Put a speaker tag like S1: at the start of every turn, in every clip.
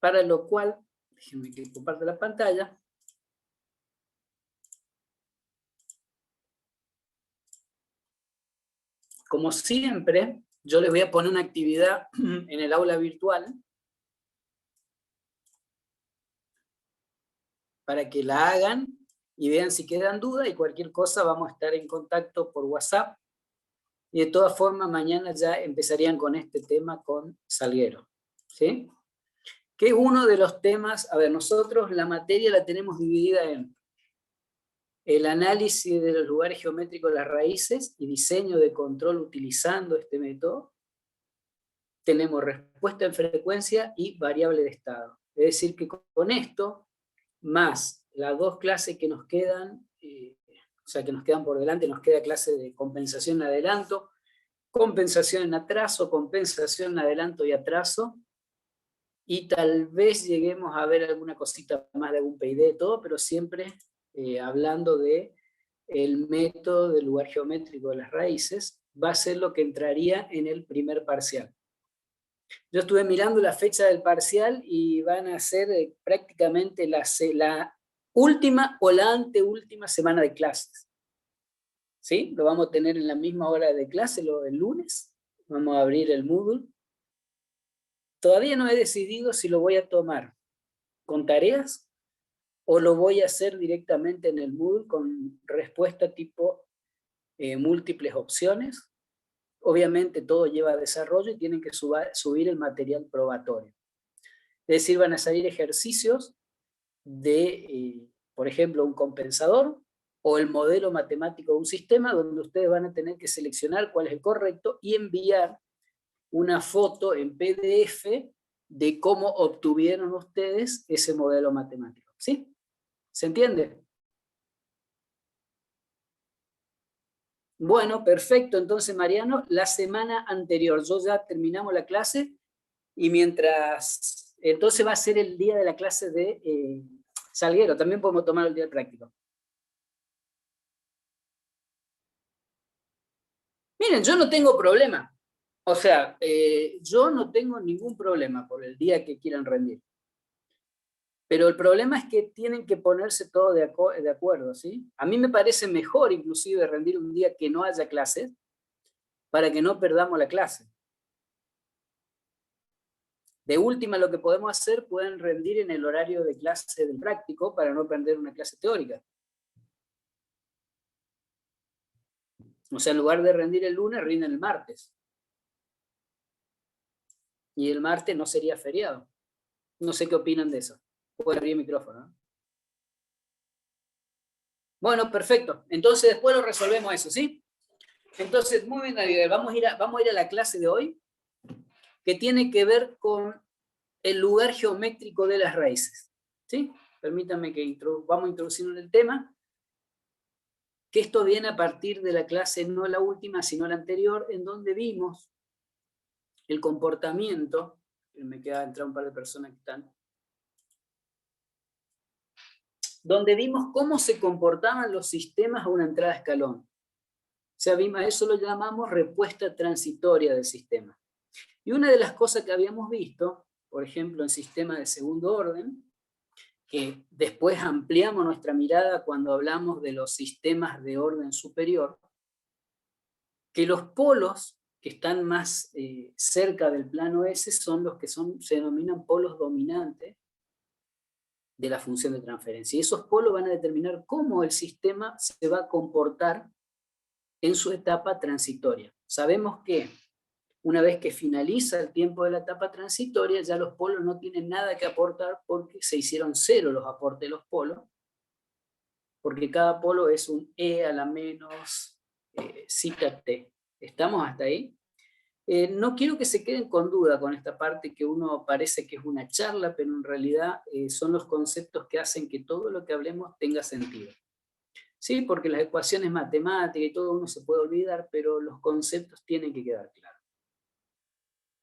S1: para lo cual, déjenme que comparte la pantalla. Como siempre, yo les voy a poner una actividad en el aula virtual para que la hagan y vean si quedan dudas, y cualquier cosa vamos a estar en contacto por WhatsApp. Y de todas formas, mañana ya empezarían con este tema con Salguero, ¿sí? Que es uno de los temas. A ver, nosotros la materia la tenemos dividida en el análisis de los lugares geométricos de las raíces y diseño de control utilizando este método. Tenemos respuesta en frecuencia y variable de estado. Es decir, que con esto, más las dos clases que nos quedan, o sea, que nos quedan por delante, nos queda clase de compensación en adelanto, compensación en atraso, compensación en adelanto y atraso, y tal vez lleguemos a ver alguna cosita más de algún PID, todo, pero siempre hablando de el método del lugar geométrico de las raíces, va a ser lo que entraría en el primer parcial. Yo estuve mirando la fecha del parcial y van a ser prácticamente la última o la anteúltima semana de clases. ¿Sí? Lo vamos a tener en la misma hora de clase, el lunes. Vamos a abrir el Moodle. Todavía no he decidido si lo voy a tomar con tareas o lo voy a hacer directamente en el Moodle con respuesta tipo múltiples opciones. Obviamente todo lleva a desarrollo y tienen que subir el material probatorio. Es decir, van a salir ejercicios de, por ejemplo, un compensador o el modelo matemático de un sistema, donde ustedes van a tener que seleccionar cuál es el correcto y enviar una foto en PDF de cómo obtuvieron ustedes ese modelo matemático. ¿Sí? ¿Se entiende? Bueno, perfecto. Entonces, Mariano, la semana anterior, yo ya terminamos la clase, y mientras, entonces va a ser el día de la clase de Salguero, también podemos tomar el día práctico. Miren, yo no tengo problema. O sea, yo no tengo ningún problema por el día que quieran rendir. Pero el problema es que tienen que ponerse todos de acuerdo, ¿sí? A mí me parece mejor inclusive rendir un día que no haya clases, para que no perdamos la clase. De última, lo que podemos hacer, pueden rendir en el horario de clase del práctico para no perder una clase teórica. O sea, en lugar de rendir el lunes, rinden el martes. Y el martes no sería feriado. No sé qué opinan de eso. Puedo abrir el micrófono, ¿no? Bueno, perfecto. Entonces después lo resolvemos eso, ¿sí? Entonces, muy bien, David. Vamos a ir a la clase de hoy, que tiene que ver con el lugar geométrico de las raíces. ¿Sí? Permítanme que vamos a introducir en el tema, que esto viene a partir de la clase, no la última, sino la anterior, en donde vimos el comportamiento. Me queda entrar un par de personas que están. Donde vimos cómo se comportaban los sistemas a una entrada a escalón. O sea, a eso lo llamamos respuesta transitoria del sistema. Y una de las cosas que habíamos visto, por ejemplo, en sistemas de segundo orden, que después ampliamos nuestra mirada cuando hablamos de los sistemas de orden superior, que los polos que están más cerca del plano S son los que se denominan polos dominantes de la función de transferencia. Y esos polos van a determinar cómo el sistema se va a comportar en su etapa transitoria. Sabemos que una vez que finaliza el tiempo de la etapa transitoria, ya los polos no tienen nada que aportar, porque se hicieron cero los aportes de los polos, porque cada polo es un E a la menos zeta t. ¿Estamos hasta ahí? No quiero que se queden con duda con esta parte, que uno parece que es una charla, pero en realidad son los conceptos que hacen que todo lo que hablemos tenga sentido. Sí, porque las ecuaciones matemáticas y todo uno se puede olvidar, pero los conceptos tienen que quedar claros.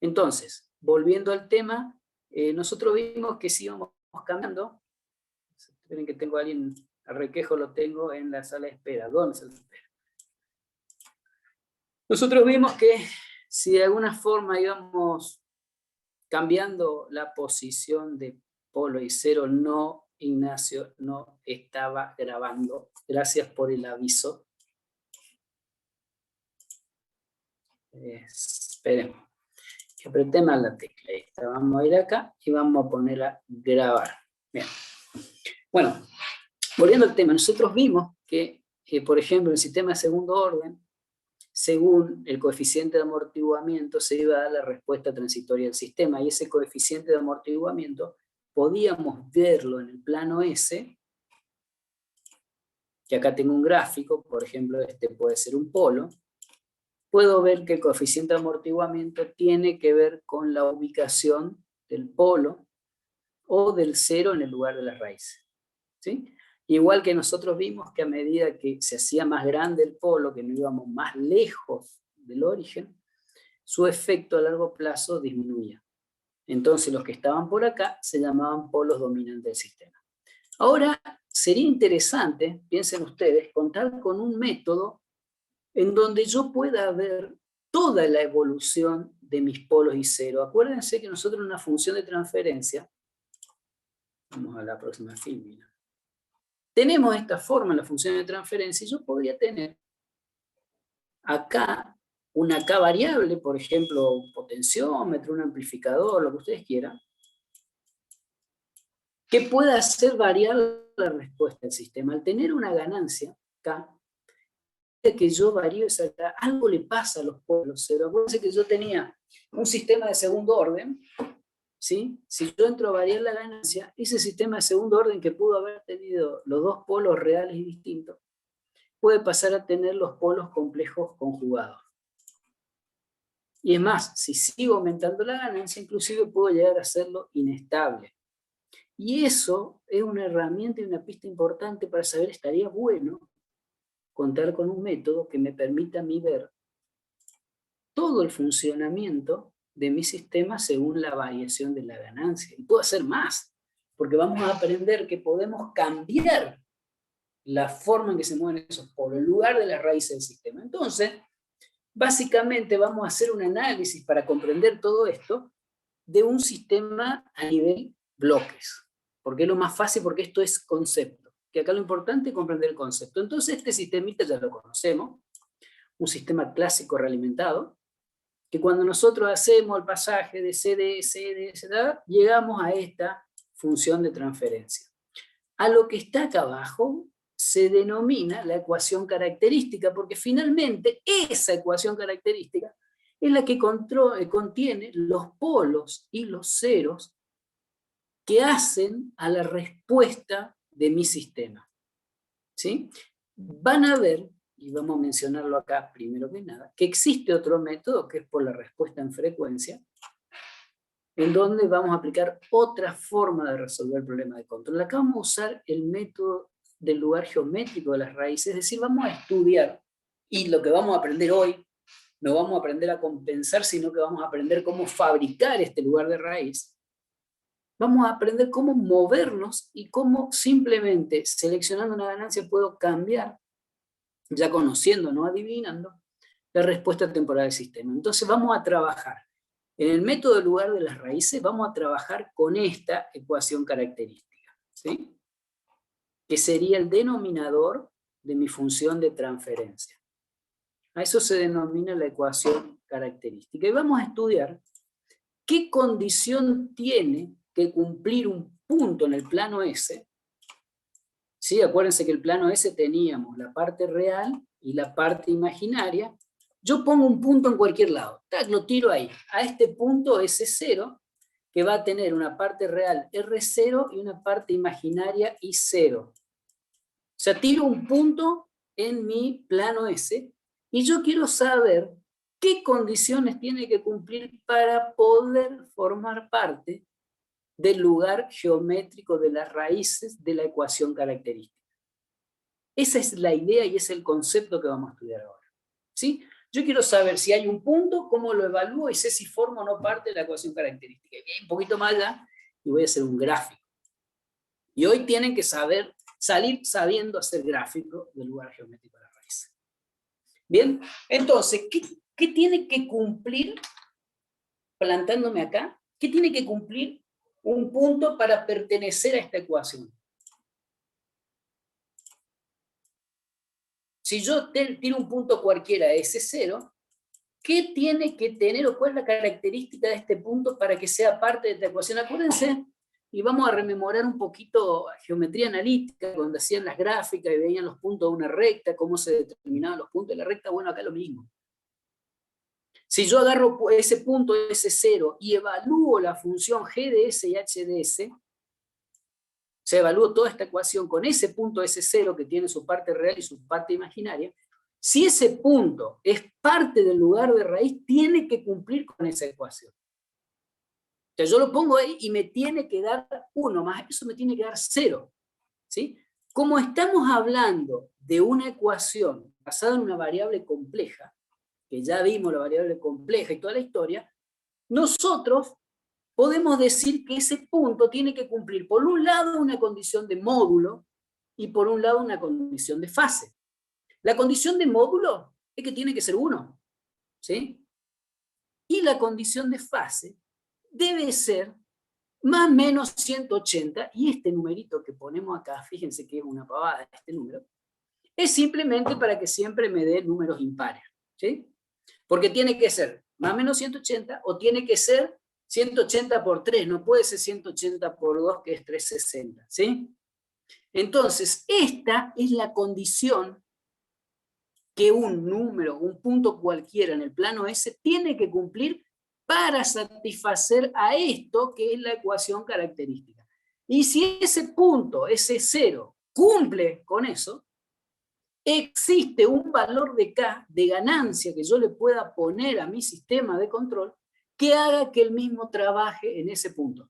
S1: Entonces, volviendo al tema, nosotros vimos que si íbamos cambiando. Esperen que tengo a alguien, a Requejo lo tengo en la sala de espera. ¿Dónde se la espera? Nosotros vimos que si de alguna forma íbamos cambiando la posición de polo y cero. No, Ignacio, no estaba grabando. Gracias por el aviso. Esperemos. Que apreté mal la tecla. Ahí está. Vamos a ir acá y vamos a poner a grabar. Bien. Bueno, volviendo al tema, nosotros vimos que, por ejemplo, en el sistema de segundo orden, según el coeficiente de amortiguamiento, se iba a dar la respuesta transitoria del sistema, y ese coeficiente de amortiguamiento podíamos verlo en el plano S, que acá tengo un gráfico, por ejemplo, este puede ser un polo. Puedo ver que el coeficiente de amortiguamiento tiene que ver con la ubicación del polo o del cero en el lugar de las raíces. ¿Sí? Igual que nosotros vimos que a medida que se hacía más grande el polo, que no íbamos más lejos del origen, su efecto a largo plazo disminuía. Entonces los que estaban por acá se llamaban polos dominantes del sistema. Ahora sería interesante, piensen ustedes, contar con un método en donde yo pueda ver toda la evolución de mis polos y cero. Acuérdense que nosotros en una función de transferencia, vamos a la próxima fila, tenemos esta forma en la función de transferencia, y yo podría tener acá una K variable, por ejemplo, un potenciómetro, un amplificador, lo que ustedes quieran, que pueda hacer variar la respuesta del sistema. Al tener una ganancia K, que yo varío esa K, algo le pasa a los polos cero. Acuérdense que yo tenía un sistema de segundo orden, ¿sí? Si yo entro a variar la ganancia, ese sistema de segundo orden que pudo haber tenido los dos polos reales y distintos, puede pasar a tener los polos complejos conjugados. Y es más, si sigo aumentando la ganancia, inclusive puedo llegar a hacerlo inestable. Y eso es una herramienta y una pista importante para saber, estaría bueno contar con un método que me permita a mí ver todo el funcionamiento de mi sistema según la variación de la ganancia. Y puedo hacer más, porque vamos a aprender que podemos cambiar la forma en que se mueven esos polos, en lugar de las raíces del sistema. Entonces, básicamente vamos a hacer un análisis para comprender todo esto de un sistema a nivel bloques, porque es lo más fácil, porque esto es concepto, que acá lo importante es comprender el concepto. Entonces este sistemita ya lo conocemos, un sistema clásico realimentado, que cuando nosotros hacemos el pasaje de CD, llegamos a esta función de transferencia. A lo que está acá abajo se denomina la ecuación característica, porque finalmente esa ecuación característica es la que contiene los polos y los ceros que hacen a la respuesta de mi sistema. ¿Sí? Van a ver, y vamos a mencionarlo acá primero que nada, que existe otro método que es por la respuesta en frecuencia, en donde vamos a aplicar otra forma de resolver el problema de control. Acá vamos a usar el método del lugar geométrico de las raíces, es decir, vamos a estudiar, y lo que vamos a aprender hoy, no vamos a aprender a compensar, sino que vamos a aprender cómo fabricar este lugar de raíz. Vamos a aprender cómo movernos y cómo simplemente seleccionando una ganancia puedo cambiar, ya conociendo, no adivinando, la respuesta temporal del sistema. Entonces vamos a trabajar. En el método del lugar de las raíces vamos a trabajar con esta ecuación característica, ¿sí? Que sería el denominador de mi función de transferencia. A eso se denomina la ecuación característica. Y vamos a estudiar qué condición tiene que cumplir un punto en el plano S. ¿Sí? Acuérdense que el plano S teníamos la parte real y la parte imaginaria. Yo pongo un punto en cualquier lado, lo tiro ahí, a este punto S0, que va a tener una parte real R0 y una parte imaginaria I0. O sea, tiro un punto en mi plano S y yo quiero saber qué condiciones tiene que cumplir para poder formar parte del lugar geométrico de las raíces de la ecuación característica. Esa es la idea y es el concepto que vamos a estudiar ahora. ¿Sí? Yo quiero saber si hay un punto, cómo lo evalúo y sé si forma o no parte de la ecuación característica. Y un poquito más allá y voy a hacer un gráfico. Y hoy tienen que salir sabiendo hacer gráfico del lugar geométrico de la raíz. Bien, entonces, ¿qué tiene que cumplir plantándome acá? ¿Qué tiene que cumplir un punto para pertenecer a esta ecuación? Si yo tiro un punto cualquiera a S0, ¿qué tiene que tener o cuál es la característica de este punto para que sea parte de esta ecuación? Acuérdense, y vamos a rememorar un poquito geometría analítica, cuando hacían las gráficas y veían los puntos de una recta, cómo se determinaban los puntos de la recta. Bueno, acá lo mismo. Si yo agarro ese punto S0 y evalúo la función G de S y H de S, se evalúa toda esta ecuación con ese punto S0 que tiene su parte real y su parte imaginaria. Si ese punto es parte del lugar de raíz, tiene que cumplir con esa ecuación. O sea, yo lo pongo ahí y me tiene que dar 1, más eso me tiene que dar 0. ¿Sí? Como estamos hablando de una ecuación basada en una variable compleja, que ya vimos la variable compleja y toda la historia, nosotros podemos decir que ese punto tiene que cumplir por un lado una condición de módulo y por un lado una condición de fase. La condición de módulo es que tiene que ser 1, ¿sí? Y la condición de fase debe ser más o menos 180, y este numerito que ponemos acá, fíjense que es una pavada este número, es simplemente para que siempre me dé números impares, ¿sí? Porque tiene que ser más o menos 180 o tiene que ser 180 por 3, no puede ser 180 por 2, que es 360, ¿sí? Entonces, esta es la condición que un número, un punto cualquiera en el plano S tiene que cumplir para satisfacer a esto que es la ecuación característica. Y si ese punto, ese 0, cumple con eso, existe un valor de K, de ganancia, que yo le pueda poner a mi sistema de control, que haga que el mismo trabaje en ese punto. O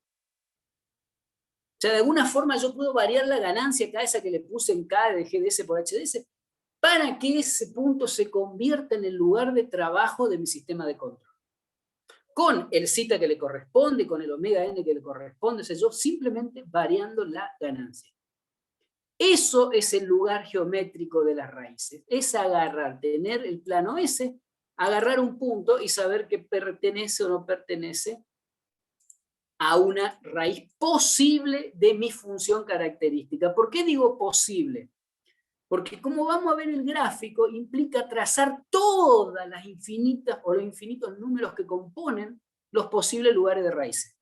S1: sea, de alguna forma yo puedo variar la ganancia K, esa que le puse en K de GDS por HDS, para que ese punto se convierta en el lugar de trabajo de mi sistema de control. Con el zeta que le corresponde, con el omega n que le corresponde, o sea, yo simplemente variando la ganancia. Eso es el lugar geométrico de las raíces. Es agarrar, tener el plano S, agarrar un punto y saber que pertenece o no pertenece a una raíz posible de mi función característica. ¿Por qué digo posible? Porque como vamos a ver el gráfico, implica trazar todas las infinitas o los infinitos números que componen los posibles lugares de raíces.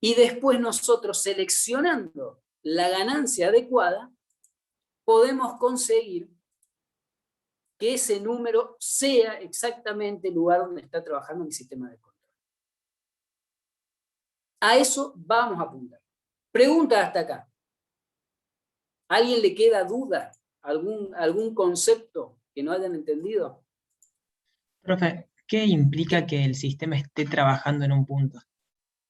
S1: Y después nosotros, seleccionando la ganancia adecuada, podemos conseguir que ese número sea exactamente el lugar donde está trabajando mi sistema de control. A eso vamos a apuntar. Pregunta hasta acá. ¿A alguien le queda duda? ¿Algún concepto que no hayan entendido?
S2: Profe, ¿qué implica que el sistema esté trabajando en un punto?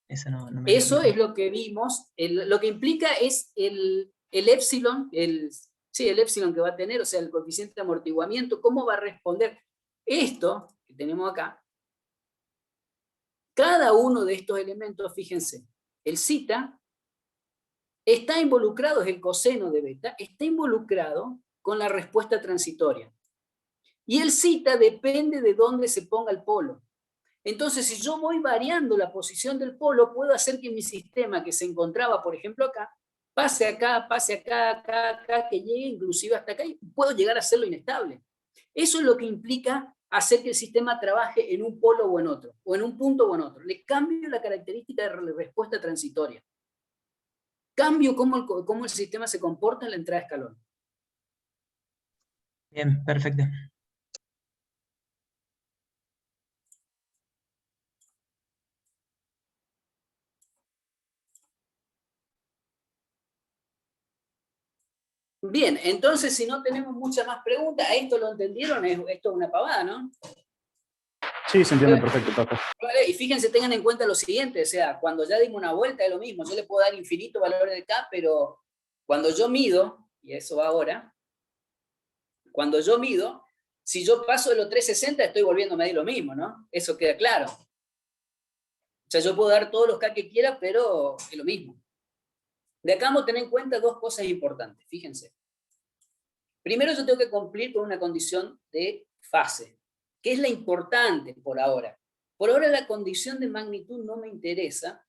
S2: Eso no me
S1: Eso
S2: queda
S1: es lo que vimos. Lo que implica es el épsilon, el épsilon que va a tener, o sea, el coeficiente de amortiguamiento, cómo va a responder. Esto que tenemos acá, cada uno de estos elementos, fíjense, el zeta está involucrado, es el coseno de beta, está involucrado con la respuesta transitoria. Y el zeta depende de dónde se ponga el polo. Entonces, si yo voy variando la posición del polo, puedo hacer que mi sistema, que se encontraba, por ejemplo, acá, pase acá, acá, que llegue inclusive hasta acá, y puedo llegar a hacerlo inestable. Eso es lo que implica hacer que el sistema trabaje en un polo o en otro, o en un punto o en otro. Le cambio la característica de respuesta transitoria. Cambio cómo el sistema se comporta en la entrada de escalón.
S2: bien, perfecto.
S1: Bien, entonces si no tenemos muchas más preguntas, ¿a esto lo entendieron? Esto es una pavada, ¿no?
S3: Sí, se entiende perfecto, profe.
S1: Vale, y fíjense, tengan en cuenta lo siguiente, o sea, cuando ya dimos una vuelta es lo mismo, yo le puedo dar infinito valores de K, pero cuando yo mido, y eso va ahora, cuando yo mido, si yo paso de los 360 estoy volviendo a medir lo mismo, ¿no? Eso queda claro. O sea, yo puedo dar todos los K que quiera, pero es lo mismo. De acá vamos a tener en cuenta dos cosas importantes, fíjense. Primero yo tengo que cumplir con una condición de fase, que es la importante por ahora. Por ahora la condición de magnitud no me interesa,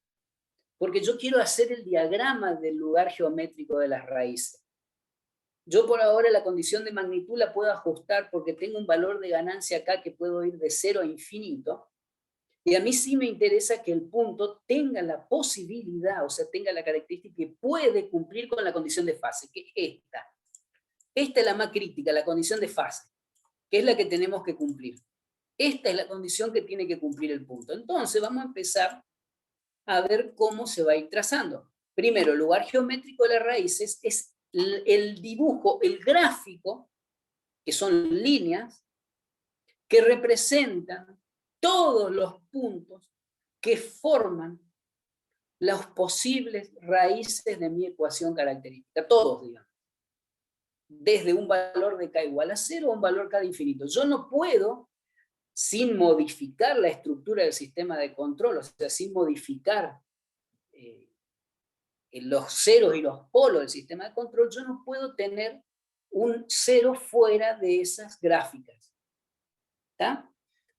S1: porque yo quiero hacer el diagrama del lugar geométrico de las raíces. Yo por ahora la condición de magnitud la puedo ajustar porque tengo un valor de ganancia acá que puedo ir de 0 a infinito, y a mí sí me interesa que el punto tenga la posibilidad, o sea, tenga la característica que puede cumplir con la condición de fase, que es esta. Esta es la más crítica, la condición de fase, que es la que tenemos que cumplir. Esta es la condición que tiene que cumplir el punto. Entonces vamos a empezar a ver cómo se va a ir trazando. Primero, el lugar geométrico de las raíces es el dibujo, el gráfico, que son líneas, que representan todos los puntos que forman las posibles raíces de mi ecuación característica, todos, digamos. Desde un valor de k igual a 0 a un valor k de infinito. Yo no puedo, sin modificar la estructura del sistema de control, o sea, sin modificar los ceros y los polos del sistema de control, yo no puedo tener un cero fuera de esas gráficas. ¿Está?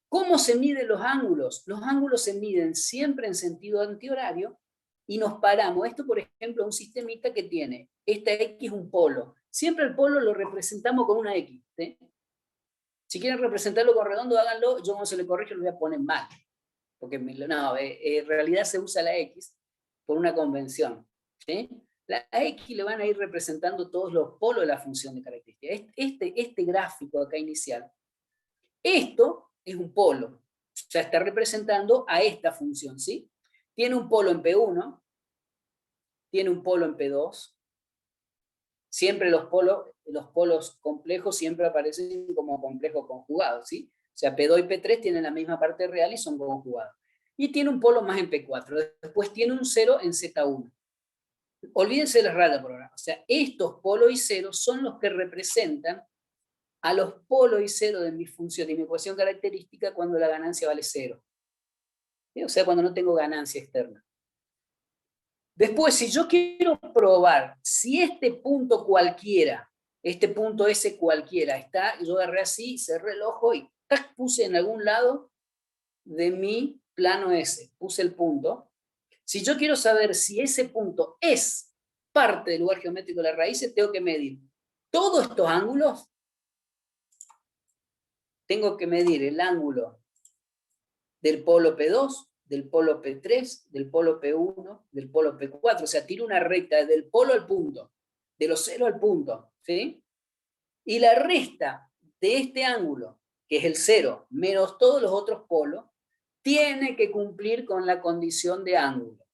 S1: ¿Cómo se miden los ángulos? Los ángulos se miden siempre en sentido antihorario y nos paramos. Esto, por ejemplo, un sistemita que tiene esta X un polo. Siempre el polo lo representamos con una X. ¿Sí? Si quieren representarlo con redondo, háganlo. Yo cuando se le corrige lo voy a poner mal. Porque no, en realidad se usa la X por una convención. ¿Sí? La X le van a ir representando todos los polos de la función de característica. Este gráfico acá inicial, esto es un polo, ya está representando a esta función, ¿sí? Tiene un polo en P1, tiene un polo en P2, siempre los polos complejos siempre aparecen como complejos conjugados, ¿sí? O sea, P2 y P3 tienen la misma parte real y son conjugados. Y tiene un polo más en P4, después tiene un 0 en Z1. Olvídense de las rayas por ahora. O sea, estos polos y ceros son los que representan a los polos y cero de mi función, de mi ecuación característica cuando la ganancia vale 0. ¿Sí? O sea, cuando no tengo ganancia externa. Después, si yo quiero probar si este punto cualquiera, este punto S cualquiera, está, yo agarré así, cerré el ojo y ¡tac! Puse en algún lado de mi plano S, puse el punto. Si yo quiero saber si ese punto es parte del lugar geométrico de las raíces, tengo que medir todos estos ángulos. Tengo que medir el ángulo del polo P2, del polo P3, del polo P1, del polo P4. O sea, tiro una recta desde el polo al punto, de los 0 al punto. ¿Sí? Y la resta de este ángulo, que es el 0, menos todos los otros polos, tiene que cumplir con la condición de ángulo.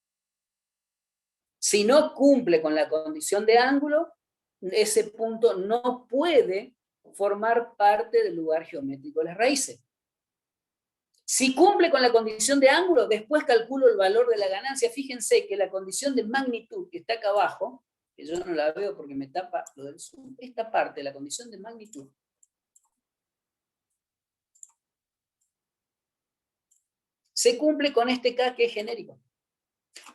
S1: Si no cumple con la condición de ángulo, ese punto no puede formar parte del lugar geométrico de las raíces. Si cumple con la condición de ángulo, después calculo el valor de la ganancia. Fíjense que la condición de magnitud que está acá abajo, que yo no la veo porque me tapa lo del zoom, esta parte, la condición de magnitud, se cumple con este K que es genérico.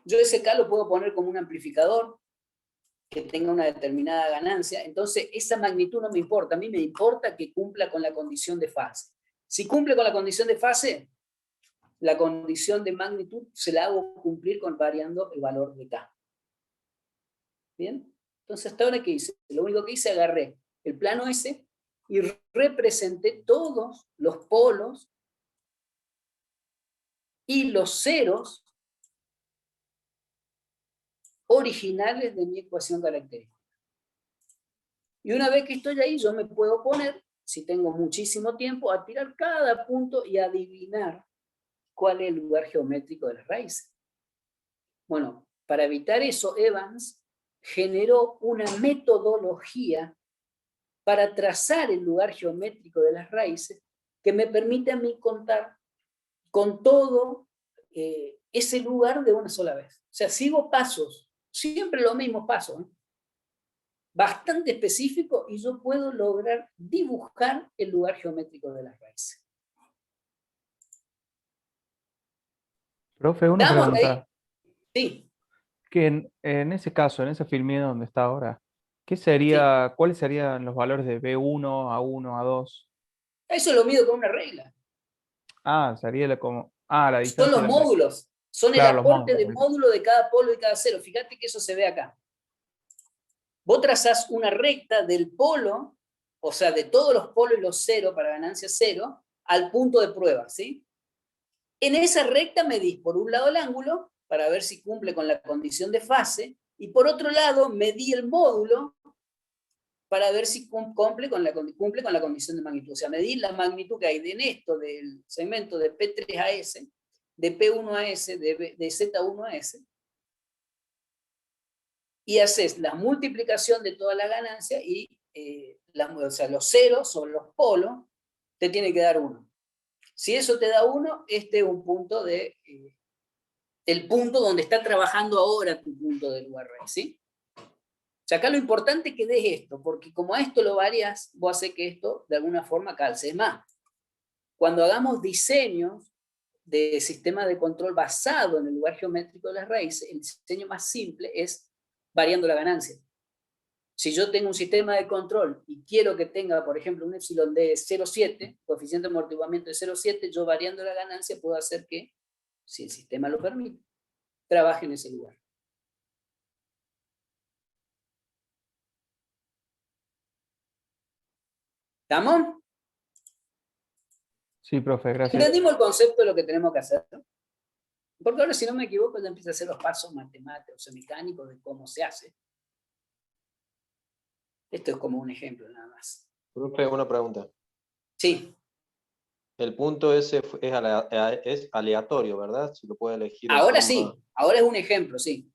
S1: Yo ese K lo puedo poner como un amplificador que tenga una determinada ganancia, entonces esa magnitud no me importa, a mí me importa que cumpla con la condición de fase. Si cumple con la condición de fase, la condición de magnitud se la hago cumplir variando el valor de K. ¿Bien? Entonces hasta ahora, ¿qué hice? Lo único que hice, agarré el plano S y representé todos los polos y los ceros originales de mi ecuación característica. Y una vez que estoy ahí, yo me puedo poner, si tengo muchísimo tiempo, a tirar cada punto y adivinar cuál es el lugar geométrico de las raíces. Bueno, para evitar eso, Evans generó una metodología para trazar el lugar geométrico de las raíces que me permite a mí contar con todo ese lugar de una sola vez. O sea, sigo pasos, siempre los mismos pasos, ¿eh? Bastante específico, y yo puedo lograr dibujar el lugar geométrico de las raíces.
S3: Profe, una
S1: ¿Damos
S3: pregunta.
S1: ahí? Sí.
S3: Que en ese caso, en ese filmino donde está ahora,
S1: Sí.
S3: ¿cuáles serían los valores de B1, A1, A2?
S1: Eso lo mido con una regla.
S3: Ah, sería como Ah, la
S1: Son
S3: distancia
S1: los
S3: de la recta.
S1: módulos, son
S3: Claro,
S1: el
S3: los
S1: aporte de
S3: módulos.
S1: módulo de cada polo y cada cero. Fíjate que eso se ve acá. Vos trazás una recta del polo, o sea, de todos los polos y los ceros para ganancia cero, al punto de prueba, ¿sí? En esa recta medís por un lado el ángulo, para ver si cumple con la condición de fase, y por otro lado medí el módulo, para ver si cumple con la condición de magnitud. O sea, medir la magnitud que hay en esto del segmento de P3 a S, de P1 a S, de Z1 a S, y haces la multiplicación de toda la ganancia y o sea, los ceros sobre los polos te tiene que dar 1. Si eso te da 1, este es un punto el punto donde está trabajando ahora tu punto del URL, ¿sí? O sea, acá lo importante es que des esto, porque como a esto lo varias, vos haces que esto de alguna forma calce. Es más, cuando hagamos diseños de sistemas de control basado en el lugar geométrico de las raíces, el diseño más simple es variando la ganancia. Si yo tengo un sistema de control y quiero que tenga, por ejemplo, un epsilon de 0,7, coeficiente de amortiguamiento de 0,7, yo variando la ganancia puedo hacer que, si el sistema lo permite, trabaje en ese lugar. ¿Estamos?
S3: Sí, profe, gracias.
S1: ¿Entendimos el concepto de lo que tenemos que hacer? Porque ahora, si no me equivoco, ya empieza a hacer los pasos matemáticos o mecánicos de cómo se hace. Esto es como un ejemplo nada más.
S4: Profe, una pregunta.
S1: Sí.
S4: El punto ese es aleatorio, ¿verdad? Si lo puede elegir en
S1: Ahora
S4: forma...
S1: sí, ahora es un ejemplo, sí.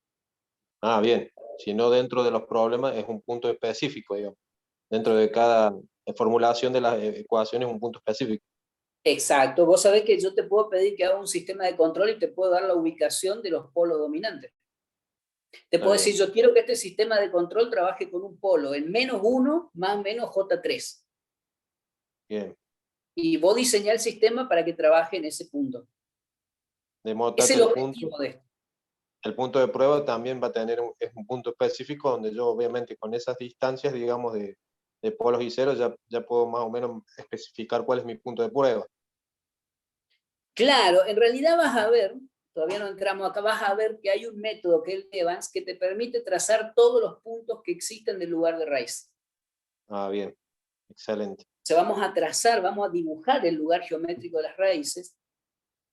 S4: Ah, bien. Si no, dentro de los problemas es un punto específico, digamos. Dentro de cada formulación de las ecuaciones es un punto específico.
S1: Exacto. Vos sabés que yo te puedo pedir que haga un sistema de control y te puedo dar la ubicación de los polos dominantes. Te puedo decir, yo quiero que este sistema de control trabaje con un polo en -1 más o menos J3.
S4: Bien.
S1: Y vos diseñás el sistema para que trabaje en ese punto.
S4: De modo
S1: Ese
S4: tal
S1: es
S4: que
S1: el objetivo de esto.
S4: el punto de prueba también va a tener es un punto específico donde yo obviamente con esas distancias, digamos, de polos y ceros, ya puedo más o menos especificar cuál es mi punto de prueba.
S1: Claro, en realidad vas a ver, todavía no entramos acá, vas a ver que hay un método que es el Evans que te permite trazar todos los puntos que existen del lugar de raíz.
S4: Ah, bien. Excelente.
S1: O sea, vamos a trazar, vamos a dibujar el lugar geométrico de las raíces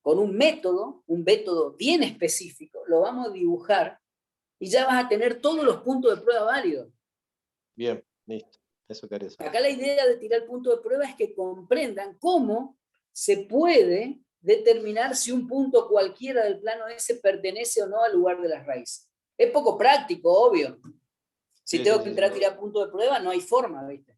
S1: con un método bien específico, lo vamos a dibujar y ya vas a tener todos los puntos de prueba válidos.
S4: Bien, listo. Eso quería saber.
S1: Acá la idea de tirar el punto de prueba es que comprendan cómo se puede determinar si un punto cualquiera del plano S pertenece o no al lugar de las raíces. Es poco práctico, obvio. Si
S4: Sí,
S1: tengo
S4: sí,
S1: que
S4: sí,
S1: entrar a
S4: sí.
S1: tirar punto de prueba, no hay forma, ¿viste?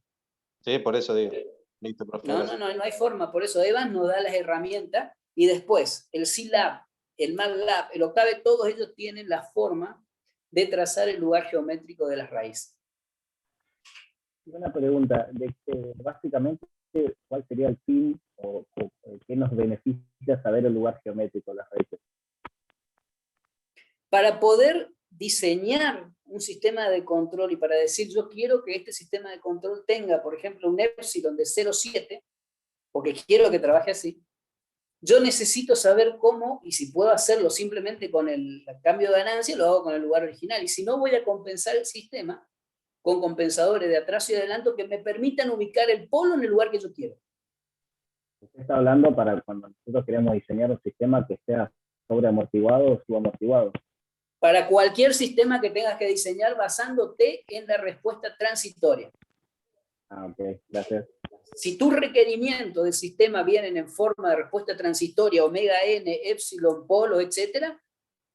S4: Sí, por eso digo. Listo, profe.
S1: No
S4: Gracias.
S1: hay forma. Por eso Evans nos da las herramientas y después el C-Lab, el MATLAB, el Octave, todos ellos tienen la forma de trazar el lugar geométrico de las raíces.
S5: Una pregunta, de que básicamente, ¿cuál sería el fin o qué nos beneficia saber el lugar geométrico de las raíces?
S1: Para poder diseñar un sistema de control y para decir yo quiero que este sistema de control tenga, por ejemplo, un epsilon de 0,7, porque quiero que trabaje así, yo necesito saber cómo, y si puedo hacerlo simplemente con el cambio de ganancia, lo hago con el lugar original, y si no voy a compensar el sistema con compensadores de atraso y adelanto que me permitan ubicar el polo en el lugar que yo quiero.
S5: Usted está hablando para cuando nosotros queremos diseñar un sistema que sea sobreamortiguado o subamortiguado.
S1: Para cualquier sistema que tengas que diseñar basándote en la respuesta transitoria.
S5: Ah, ok, gracias.
S1: Si tus requerimientos del sistema vienen en forma de respuesta transitoria, omega n, epsilon, polo, etc.,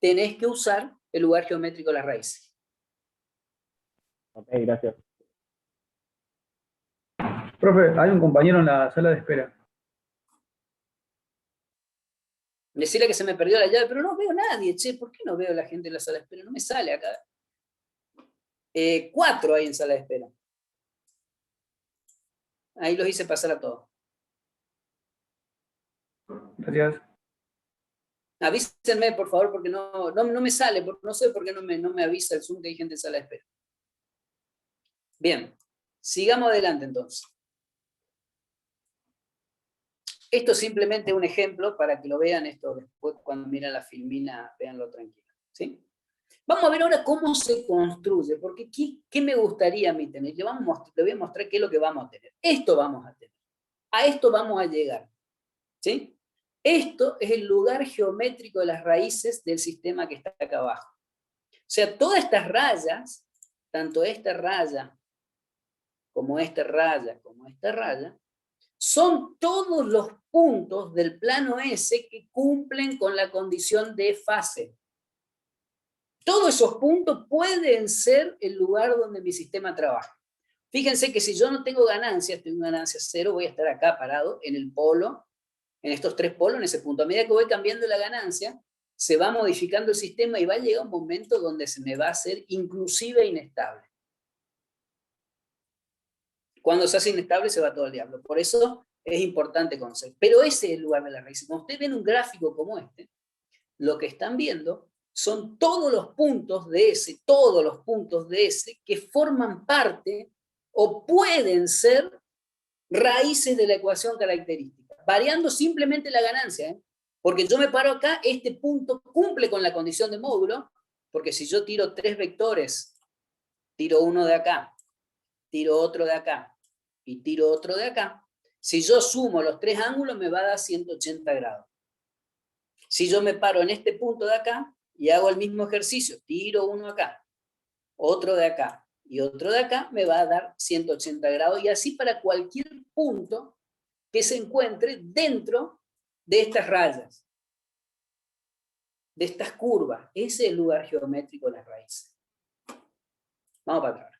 S1: tenés que usar el lugar geométrico de las raíces.
S5: Ok, gracias.
S6: Profe, hay un compañero en la sala de espera.
S1: Decirle que se me perdió la llave, pero no veo a nadie, che, ¿por qué no veo a la gente en la sala de espera? No me sale acá. 4 hay en sala de espera. Ahí los hice pasar a todos.
S6: Gracias.
S1: Avísenme, por favor, porque no me sale, no sé por qué no me avisa el Zoom que hay gente en sala de espera. Bien, sigamos adelante entonces. Esto es simplemente un ejemplo para que lo vean, esto después cuando miran la filmina, véanlo tranquilo, ¿sí? Vamos a ver ahora cómo se construye, porque ¿qué me gustaría a mí tener? Le voy a mostrar qué es lo que vamos a tener. Esto vamos a tener. A esto vamos a llegar, ¿sí? Esto es el lugar geométrico de las raíces del sistema que está acá abajo. O sea, todas estas rayas, tanto esta raya, como esta raya, como esta raya, son todos los puntos del plano S que cumplen con la condición de fase. Todos esos puntos pueden ser el lugar donde mi sistema trabaja. Fíjense que si yo no tengo ganancias, tengo ganancia cero, voy a estar acá parado en el polo, en estos tres polos, en ese punto. A medida que voy cambiando la ganancia, se va modificando el sistema y va a llegar un momento donde se me va a hacer inclusive inestable. Cuando se hace inestable se va todo el diablo. Por eso es importante conocer. Pero ese es el lugar de la raíz. Cuando ustedes ven un gráfico como este, lo que están viendo son todos los puntos de S, que forman parte o pueden ser raíces de la ecuación característica, variando simplemente la ganancia, ¿eh? Porque yo me paro acá, este punto cumple con la condición de módulo, porque si yo tiro tres vectores, tiro uno de acá, tiro otro de acá, y tiro otro de acá, si yo sumo los tres ángulos me va a dar 180 grados. Si yo me paro en este punto de acá, y hago el mismo ejercicio, tiro uno acá, otro de acá, y otro de acá, me va a dar 180 grados, y así para cualquier punto que se encuentre dentro de estas rayas, de estas curvas. Ese es el lugar geométrico de las raíces. Vamos para atrás.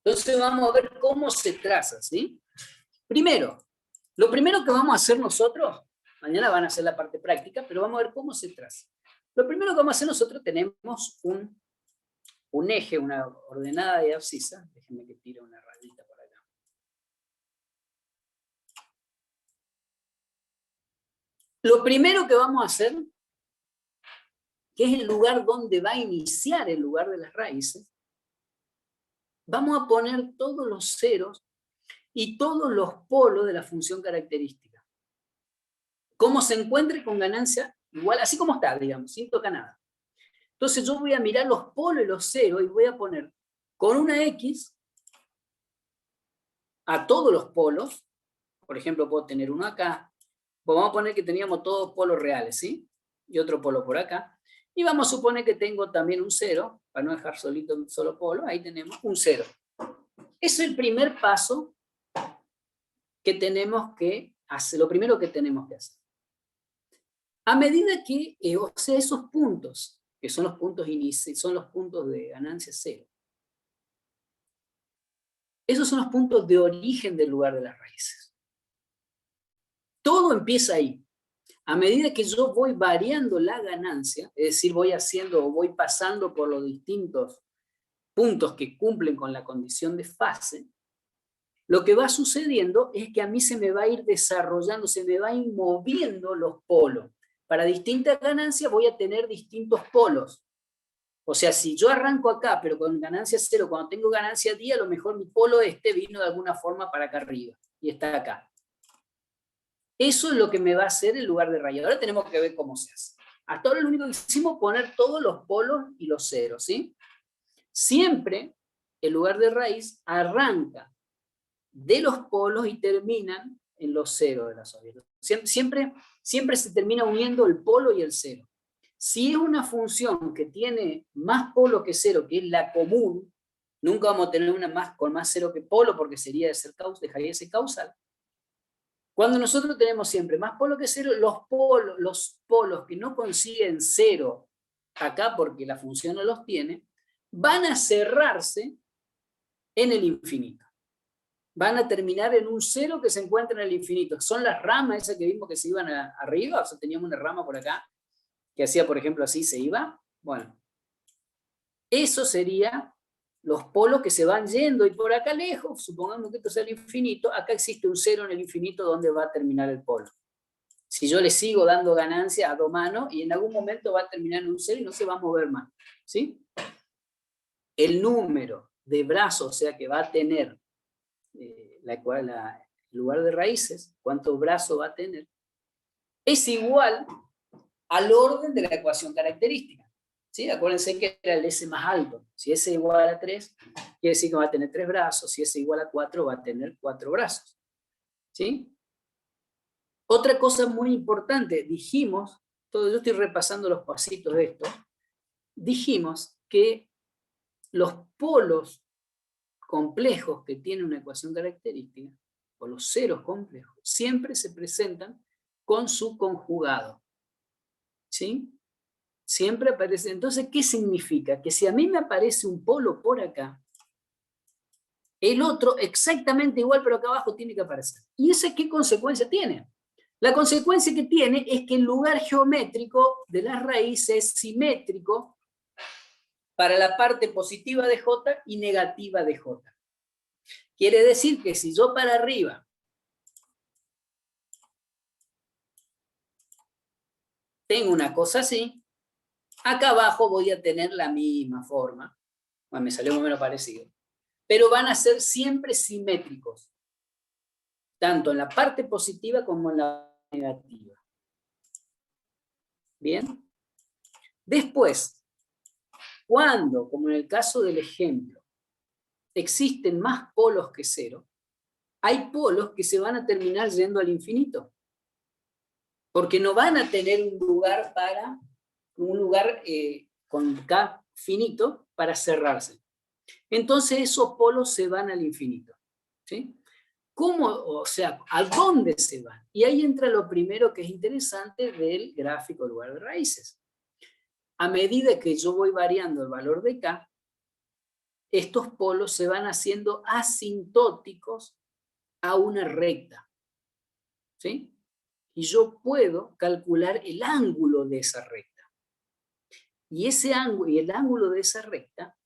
S1: Entonces vamos a ver cómo se traza, ¿sí? Primero, lo primero que vamos a hacer nosotros, mañana van a hacer la parte práctica, pero vamos a ver cómo se traza. Lo primero que vamos a hacer nosotros, tenemos un eje, una ordenada y abscisa. Déjenme que tire una rayita por acá. Lo primero que vamos a hacer, que es el lugar donde va a iniciar el lugar de las raíces, vamos a poner todos los ceros y todos los polos de la función característica. Como se encuentre con ganancia igual, así como está, digamos, sin tocar nada. Entonces yo voy a mirar los polos y los ceros y voy a poner con una X a todos los polos. Por ejemplo, puedo tener uno acá. Pues vamos a poner que teníamos todos polos reales, ¿sí? Y otro polo por acá. Y vamos a suponer que tengo también un 0, para no dejar solito un solo polo, ahí tenemos un 0. Es el primer paso que tenemos que hacer, lo primero que tenemos que hacer. A medida que, o sea, esos puntos, que son los puntos iniciales, son los puntos de ganancia 0, esos son los puntos de origen del lugar de las raíces. Todo empieza ahí. A medida que yo voy variando la ganancia, es decir, voy haciendo o voy pasando por los distintos puntos que cumplen con la condición de fase, lo que va sucediendo es que a mí se me va a ir desarrollando, se me va a ir moviendo los polos. Para distintas ganancias voy a tener distintos polos. O sea, si yo arranco acá, pero con ganancia 0, cuando tengo ganancia 10, a lo mejor mi polo vino de alguna forma para acá arriba, y está acá. Eso es lo que me va a hacer el lugar de raíz. Ahora tenemos que ver cómo se hace. Hasta ahora lo único que hicimos es poner todos los polos y los ceros, ¿sí? Siempre el lugar de raíz arranca de los polos y terminan en los ceros de las objetos. Siempre se termina uniendo el polo y el cero. Si es una función que tiene más polo que cero, que es la común, nunca vamos a tener una con más cero que polo, porque dejaría de ser causal. Cuando nosotros tenemos siempre más polo que cero, los polos que no consiguen cero acá porque la función no los tiene, van a cerrarse en el infinito. Van a terminar en un cero que se encuentra en el infinito. Son las ramas esas que vimos que se iban arriba, o sea, teníamos una rama por acá que hacía, por ejemplo, así, se iba. Bueno, eso sería los polos que se van yendo, y por acá lejos, supongamos que esto sea el infinito, acá existe un cero en el infinito donde va a terminar el polo. Si yo le sigo dando ganancia a dos manos, y en algún momento va a terminar en un cero y no se va a mover más, ¿sí? El número de brazos, o sea, que va a tener la en lugar de raíces, cuántos brazos va a tener, es igual al orden de la ecuación característica. ¿Sí? Acuérdense que era el S más alto. Si S es igual a 3, quiere decir que va a tener 3 brazos. Si S es igual a 4, va a tener 4 brazos. ¿Sí? Otra cosa muy importante, dijimos, yo estoy repasando los pasitos de esto, dijimos que los polos complejos que tiene una ecuación característica, o los ceros complejos, siempre se presentan con su conjugado. ¿Sí? Siempre aparece. Entonces, ¿qué significa? Que si a mí me aparece un polo por acá, el otro exactamente igual, pero acá abajo tiene que aparecer. ¿Y esa qué consecuencia tiene? La consecuencia que tiene es que el lugar geométrico de las raíces es simétrico para la parte positiva de J y negativa de J. Quiere decir que si yo para arriba tengo una cosa así, acá abajo voy a tener la misma forma. Bueno, me salió más o menos parecido. Pero van a ser siempre simétricos, tanto en la parte positiva como en la negativa. ¿Bien? Después, cuando, como en el caso del ejemplo, existen más polos que cero, hay polos que se van a terminar yendo al infinito. Porque no van a tener un lugar con K finito para cerrarse. Entonces esos polos se van al infinito. ¿Sí? ¿Cómo? O sea, ¿a dónde se van? Y ahí entra lo primero que es interesante del gráfico lugar de raíces. A medida que yo voy variando el valor de K, estos polos se van haciendo asintóticos a una recta. ¿Sí? Y yo puedo calcular el ángulo de esa recta. Y ese ángulo, y el ángulo de esa recta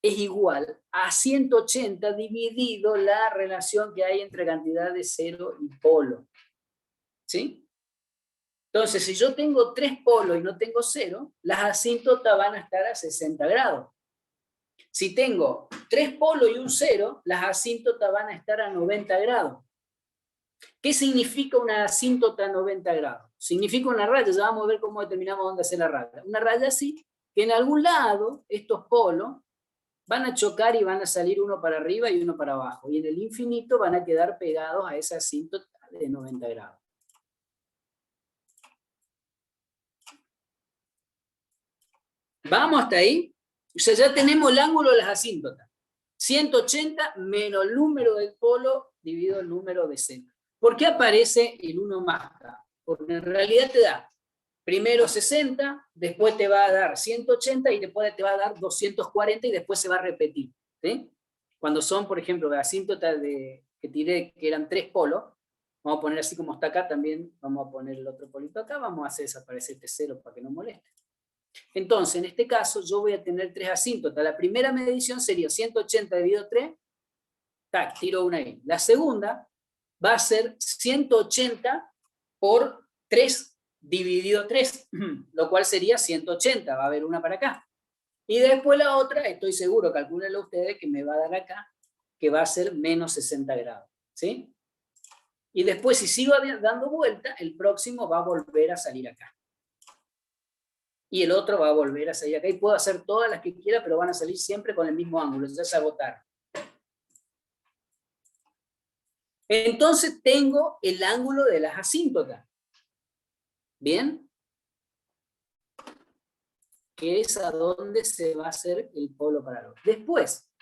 S1: es igual a 180 dividido la relación que hay entre cantidad de cero y polo. ¿Sí? Entonces, si yo tengo 3 polos y no tengo 0, las asíntotas van a estar a 60 grados. Si tengo 3 polos y un 0, las asíntotas van a estar a 90 grados. ¿Qué significa una asíntota a 90 grados? Significa una raya, ya vamos a ver cómo determinamos dónde hacer la raya. Una raya así, que en algún lado estos polos van a chocar y van a salir uno para arriba y uno para abajo. Y en el infinito van a quedar pegados a esa asíntota de 90 grados. ¿Vamos hasta ahí? O sea, ya tenemos el ángulo de las asíntotas. 180 menos el número del polo dividido el número de cero. ¿Por qué aparece el 1 más K? Porque en realidad te da primero 60, después te va a dar 180 y después te va a dar 240 y después se va a repetir. ¿Sí? Cuando son, por ejemplo, asíntotas que tiré que eran 3 polos, vamos a poner así como está acá también, vamos a poner el otro polito acá, vamos a hacer desaparecer este 0 para que no moleste. Entonces, en este caso, yo voy a tener 3 asíntotas. La primera medición sería 180 dividido 3, tac, tiro una ahí. La segunda va a ser 180 por 3 dividido 3, lo cual sería 180, va a haber una para acá. Y después la otra, estoy seguro, calcúlenlo ustedes, que me va a dar acá, que va a ser menos 60 grados. ¿Sí? Y después, si sigo dando vuelta, el próximo va a volver a salir acá. Y el otro va a volver a salir acá. Y puedo hacer todas las que quiera, pero van a salir siempre con el mismo ángulo. Ya se agotaron. Entonces tengo el ángulo de las asíntotas. ¿Bien? Que es a donde se va a hacer el polo paralelo. Después,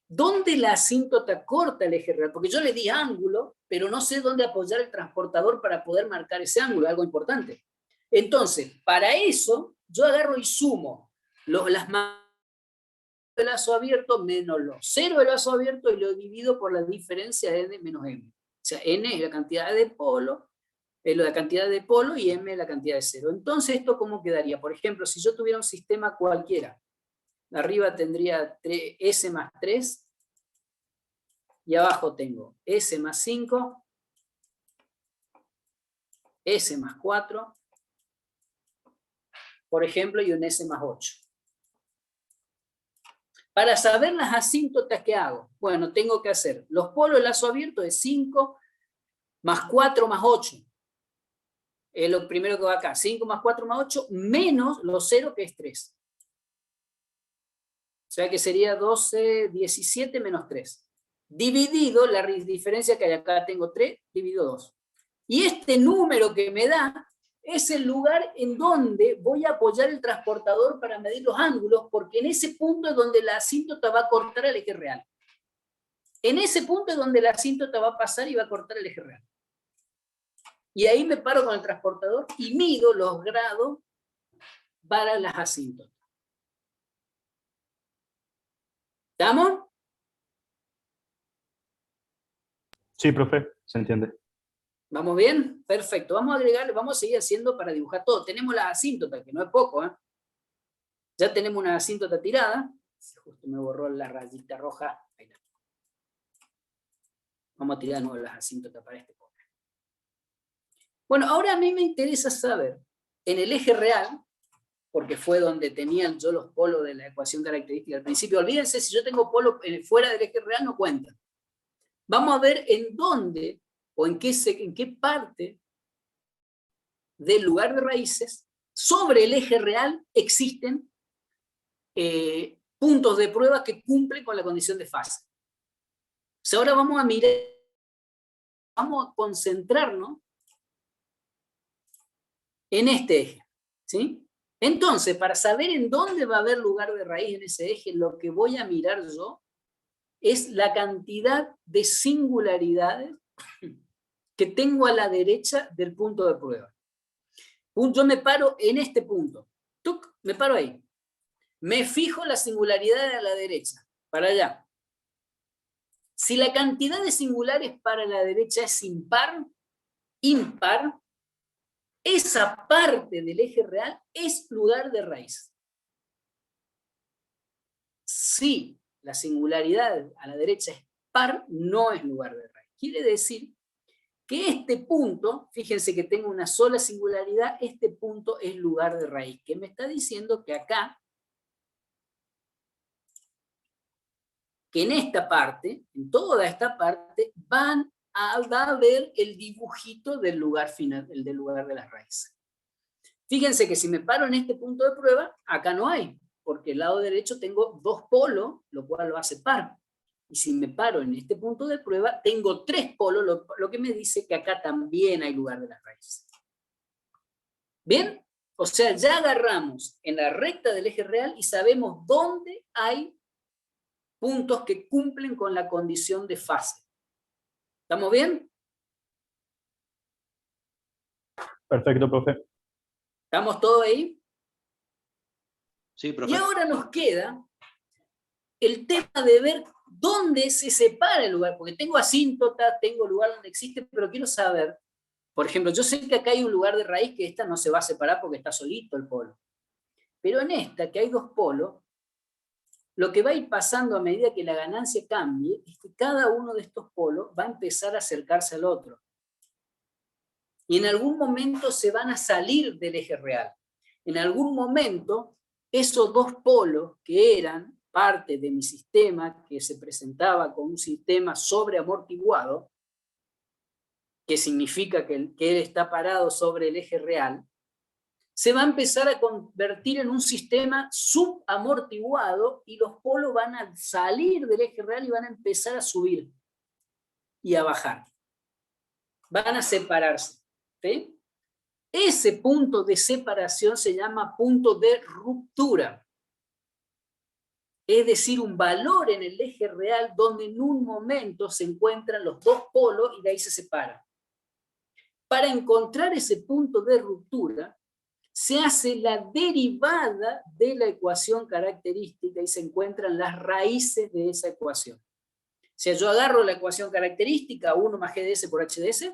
S1: ¿dónde la asíntota corta el eje real? Porque yo le di ángulo, pero no sé dónde apoyar el transportador para poder marcar ese ángulo, algo importante. Entonces, para eso, yo agarro y sumo las del lazo abierto menos los 0 del lazo abierto y lo divido por la diferencia de n menos m. O sea, n es la cantidad de polo, la cantidad de polo y m es la cantidad de 0. Entonces, ¿esto cómo quedaría? Por ejemplo, si yo tuviera un sistema cualquiera, arriba tendría s más 3, y abajo tengo s más 5, s más 4, por ejemplo, y un s más 8. Para saber las asíntotas que hago, bueno, tengo que hacer los polos de lazo abierto de 5 más 4 más 8. Es lo primero que va acá. 5 más 4 más 8 menos los 0, que es 3. O sea que sería 12, 17 menos 3. Dividido la diferencia que hay acá, tengo 3, dividido 2. Y este número que me da es el lugar en donde voy a apoyar el transportador para medir los ángulos, porque en ese punto es donde la asíntota va a cortar el eje real. En ese punto es donde la asíntota va a pasar y va a cortar el eje real. Y ahí me paro con el transportador y mido los grados para las asíntotas. ¿Estamos?
S6: Sí, profe, se entiende.
S1: ¿Vamos bien? Perfecto. Vamos a agregarle, vamos a seguir haciendo para dibujar todo. Tenemos las asíntotas, que no es poco, ¿eh? Ya tenemos una asíntota tirada. Justo me borró la rayita roja. Ahí está. Vamos a tirar de nuevo las asíntotas para este punto. Bueno, ahora a mí me interesa saber, en el eje real, porque fue donde tenían yo los polos de la ecuación característica al principio. Olvídense, si yo tengo polos fuera del eje real, no cuentan. Vamos a ver en dónde o en qué parte del lugar de raíces sobre el eje real existen puntos de prueba que cumplen con la condición de fase. O sea, ahora vamos a mirar, vamos a concentrarnos en este eje, ¿sí? Entonces, para saber en dónde va a haber lugar de raíz en ese eje, lo que voy a mirar yo es la cantidad de singularidades que tengo a la derecha del punto de prueba. Yo me paro en este punto. ¡Tuc! Me paro ahí. Me fijo la singularidad a la derecha, para allá. Si la cantidad de singulares para la derecha es impar, esa parte del eje real es lugar de raíz. Si la singularidad a la derecha es par, no es lugar de raíz. Quiere decir que este punto, fíjense que tengo una sola singularidad, este punto es lugar de raíz, que me está diciendo que acá, que en esta parte, en toda esta parte, va a ver el dibujito del lugar final, el del lugar de las raíces. Fíjense que si me paro en este punto de prueba, acá no hay, porque el lado derecho tengo dos polos, lo cual lo hace par. Y si me paro en este punto de prueba, tengo tres polos, lo que me dice que acá también hay lugar de las raíces. ¿Bien? O sea, ya agarramos en la recta del eje real y sabemos dónde hay puntos que cumplen con la condición de fase. ¿Estamos bien?
S6: Perfecto, profe.
S1: ¿Estamos todos ahí?
S4: Sí, profe.
S1: Y ahora nos queda el tema de ver dónde se separa el lugar, porque tengo asíntota, tengo lugar donde existe, pero quiero saber, por ejemplo, yo sé que acá hay un lugar de raíz que esta no se va a separar porque está solito el polo. Pero en esta, que hay dos polos, lo que va a ir pasando a medida que la ganancia cambie es que cada uno de estos polos va a empezar a acercarse al otro. Y en algún momento se van a salir del eje real. En algún momento, esos dos polos que eran parte de mi sistema, que se presentaba como un sistema sobreamortiguado, que significa que él está parado sobre el eje real, se va a empezar a convertir en un sistema subamortiguado y los polos van a salir del eje real y van a empezar a subir y a bajar. Van a separarse. ¿Sí? Ese punto de separación se llama punto de ruptura. Es decir, un valor en el eje real donde en un momento se encuentran los dos polos y de ahí se separan. Para encontrar ese punto de ruptura, se hace la derivada de la ecuación característica y se encuentran las raíces de esa ecuación. O sea, yo agarro la ecuación característica, 1 más GDS por HDS,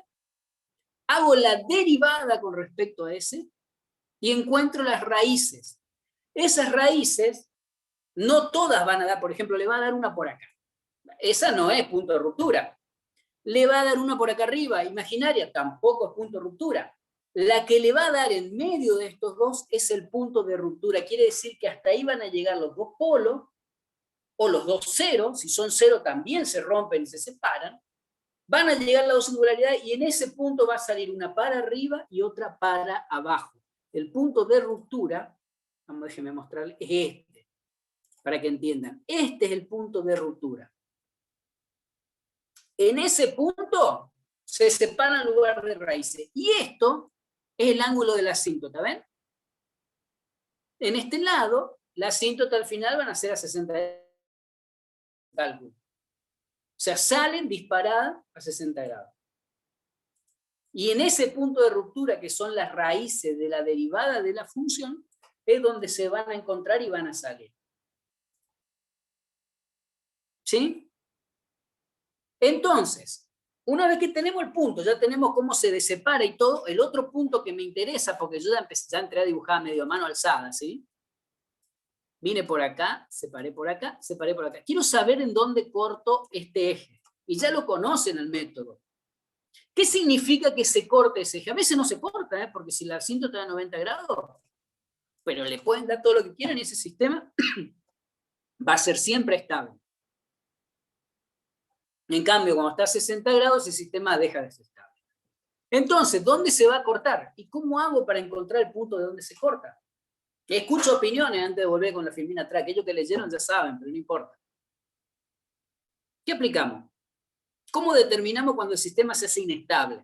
S1: hago la derivada con respecto a S y encuentro las raíces. Esas raíces, no todas van a dar, por ejemplo, le va a dar una por acá. Esa no es punto de ruptura. Le va a dar una por acá arriba, imaginaria, tampoco es punto de ruptura. La que le va a dar en medio de estos dos es el punto de ruptura. Quiere decir que hasta ahí van a llegar los dos polos o los dos ceros, si son cero también se rompen y se separan, van a llegar las dos singularidades y en ese punto va a salir una para arriba y otra para abajo. El punto de ruptura, déjenme mostrarles, es este, para que entiendan. Este es el punto de ruptura. En ese punto se separan en lugar de raíces. Y esto es el ángulo de la asíntota, ¿ven? En este lado, la asíntota al final van a ser a 60 cálculo. O sea, salen disparadas a 60 grados. Y en ese punto de ruptura, que son las raíces de la derivada de la función, es donde se van a encontrar y van a salir. ¿Sí? Entonces, una vez que tenemos el punto, ya tenemos cómo se separa y todo, el otro punto que me interesa, porque yo ya entré a dibujar medio a mano alzada, ¿sí? Vine por acá, separé por acá, separé por acá. Quiero saber en dónde corto este eje. Y ya lo conocen el método. ¿Qué significa que se corte ese eje? A veces no se corta, porque si la asíntota da 90 grados, pero le pueden dar todo lo que quieran y ese sistema va a ser siempre estable. En cambio, cuando está a 60 grados, el sistema deja de ser estable. Entonces, ¿dónde se va a cortar? ¿Y cómo hago para encontrar el punto de donde se corta? Escucho opiniones antes de volver con la filmina atrás. Aquellos que leyeron ya saben, pero no importa. ¿Qué aplicamos? ¿Cómo determinamos cuando el sistema se hace inestable?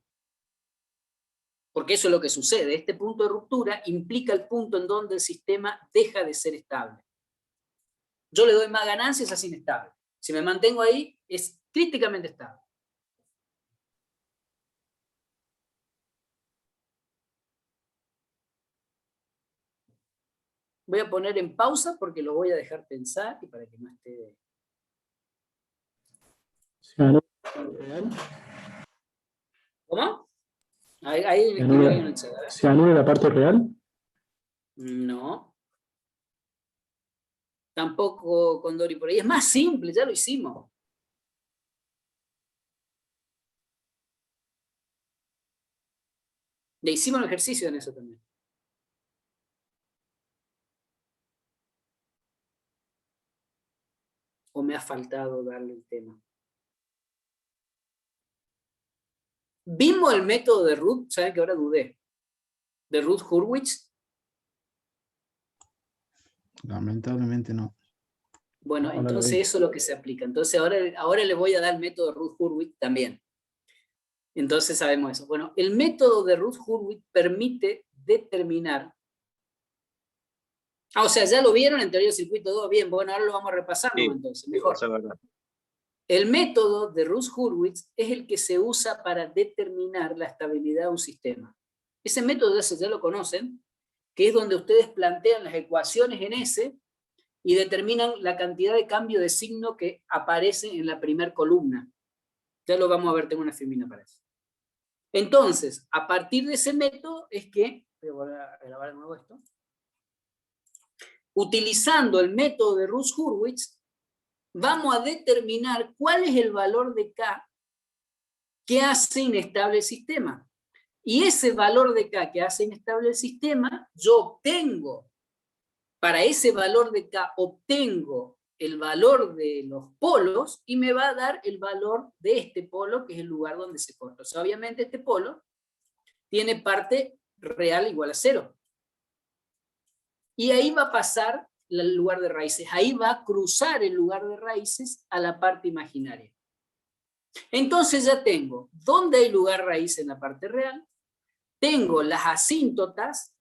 S1: Porque eso es lo que sucede. Este punto de ruptura implica el punto en donde el sistema deja de ser estable. Yo le doy más ganancias, es inestable. Si me mantengo ahí, es críticamente estable. Voy a poner en pausa porque lo voy a dejar pensar y para que no esté... ¿Cómo? Ahí
S6: ¿Se anula la parte real?
S1: No. Tampoco con Dori por ahí. Es más simple, ya lo hicimos. Le hicimos un ejercicio en eso también. ¿O me ha faltado darle el tema? ¿Vimos el método de Ruth? ¿Saben que ahora dudé? ¿De Ruth Hurwitz?
S7: Lamentablemente no.
S1: Bueno,
S6: No,
S1: entonces
S6: no
S1: eso es lo que se aplica. Entonces ahora le voy a dar el método de Ruth Hurwitz también. Entonces sabemos eso. Bueno, el método de Ruth Hurwitz permite determinar... o sea, ya lo vieron en teoría del circuito 2. Bien, bueno, ahora lo vamos a repasar, ¿no?
S4: Sí,
S1: Entonces, mejor.
S4: eso es verdad.
S1: El método de Ruth Hurwitz es el que se usa para determinar la estabilidad de un sistema. Ese método ya lo conocen, que es donde ustedes plantean las ecuaciones en S y determinan la cantidad de cambio de signo que aparece en la primera columna. Ya lo vamos a ver, tengo una filmina para eso. Entonces, a partir de ese método es que, voy a grabar de nuevo esto, utilizando el método de Ruth Hurwitz, vamos a determinar cuál es el valor de K que hace inestable el sistema. Y ese valor de K que hace inestable el sistema, yo obtengo, para ese valor de K, obtengo el valor de los polos y me va a dar el valor de este polo, que es el lugar donde se corta. O sea, obviamente este polo tiene parte real igual a 0. Y ahí va a pasar el lugar de raíces. Ahí va a cruzar el lugar de raíces a la parte imaginaria. Entonces ya tengo dónde hay lugar raíz en la parte real, tengo las asíntotas,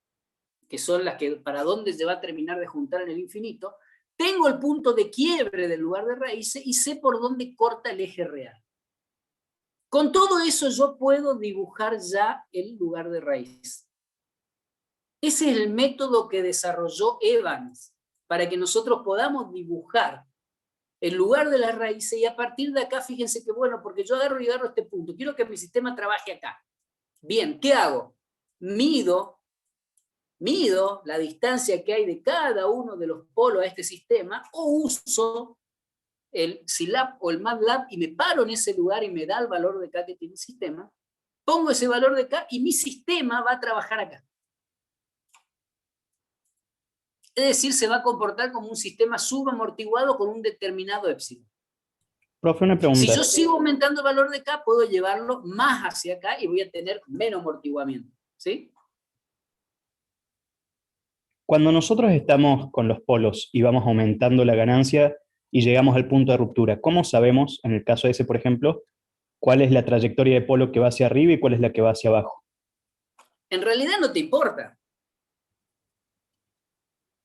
S1: que son las que para dónde se va a terminar de juntar en el infinito, tengo el punto de quiebre del lugar de raíces y sé por dónde corta el eje real. Con todo eso yo puedo dibujar ya el lugar de raíz. Ese es el método que desarrolló Evans, para que nosotros podamos dibujar el lugar de las raíces, y a partir de acá, fíjense que bueno, porque yo agarro este punto, quiero que mi sistema trabaje acá. Bien, ¿qué hago? Mido la distancia que hay de cada uno de los polos a este sistema, o uso el Scilab o el MATLAB y me paro en ese lugar y me da el valor de K que tiene el sistema, pongo ese valor de K y mi sistema va a trabajar acá. Es decir, se va a comportar como un sistema subamortiguado con un determinado épsilon.
S5: Profe, una pregunta.
S1: Si yo sigo aumentando el valor de K, puedo llevarlo más hacia acá y voy a tener menos amortiguamiento. ¿Sí?
S5: Cuando nosotros estamos con los polos y vamos aumentando la ganancia y llegamos al punto de ruptura, ¿cómo sabemos, en el caso ese, por ejemplo, cuál es la trayectoria de polo que va hacia arriba y cuál es la que va hacia abajo?
S1: En realidad no te importa.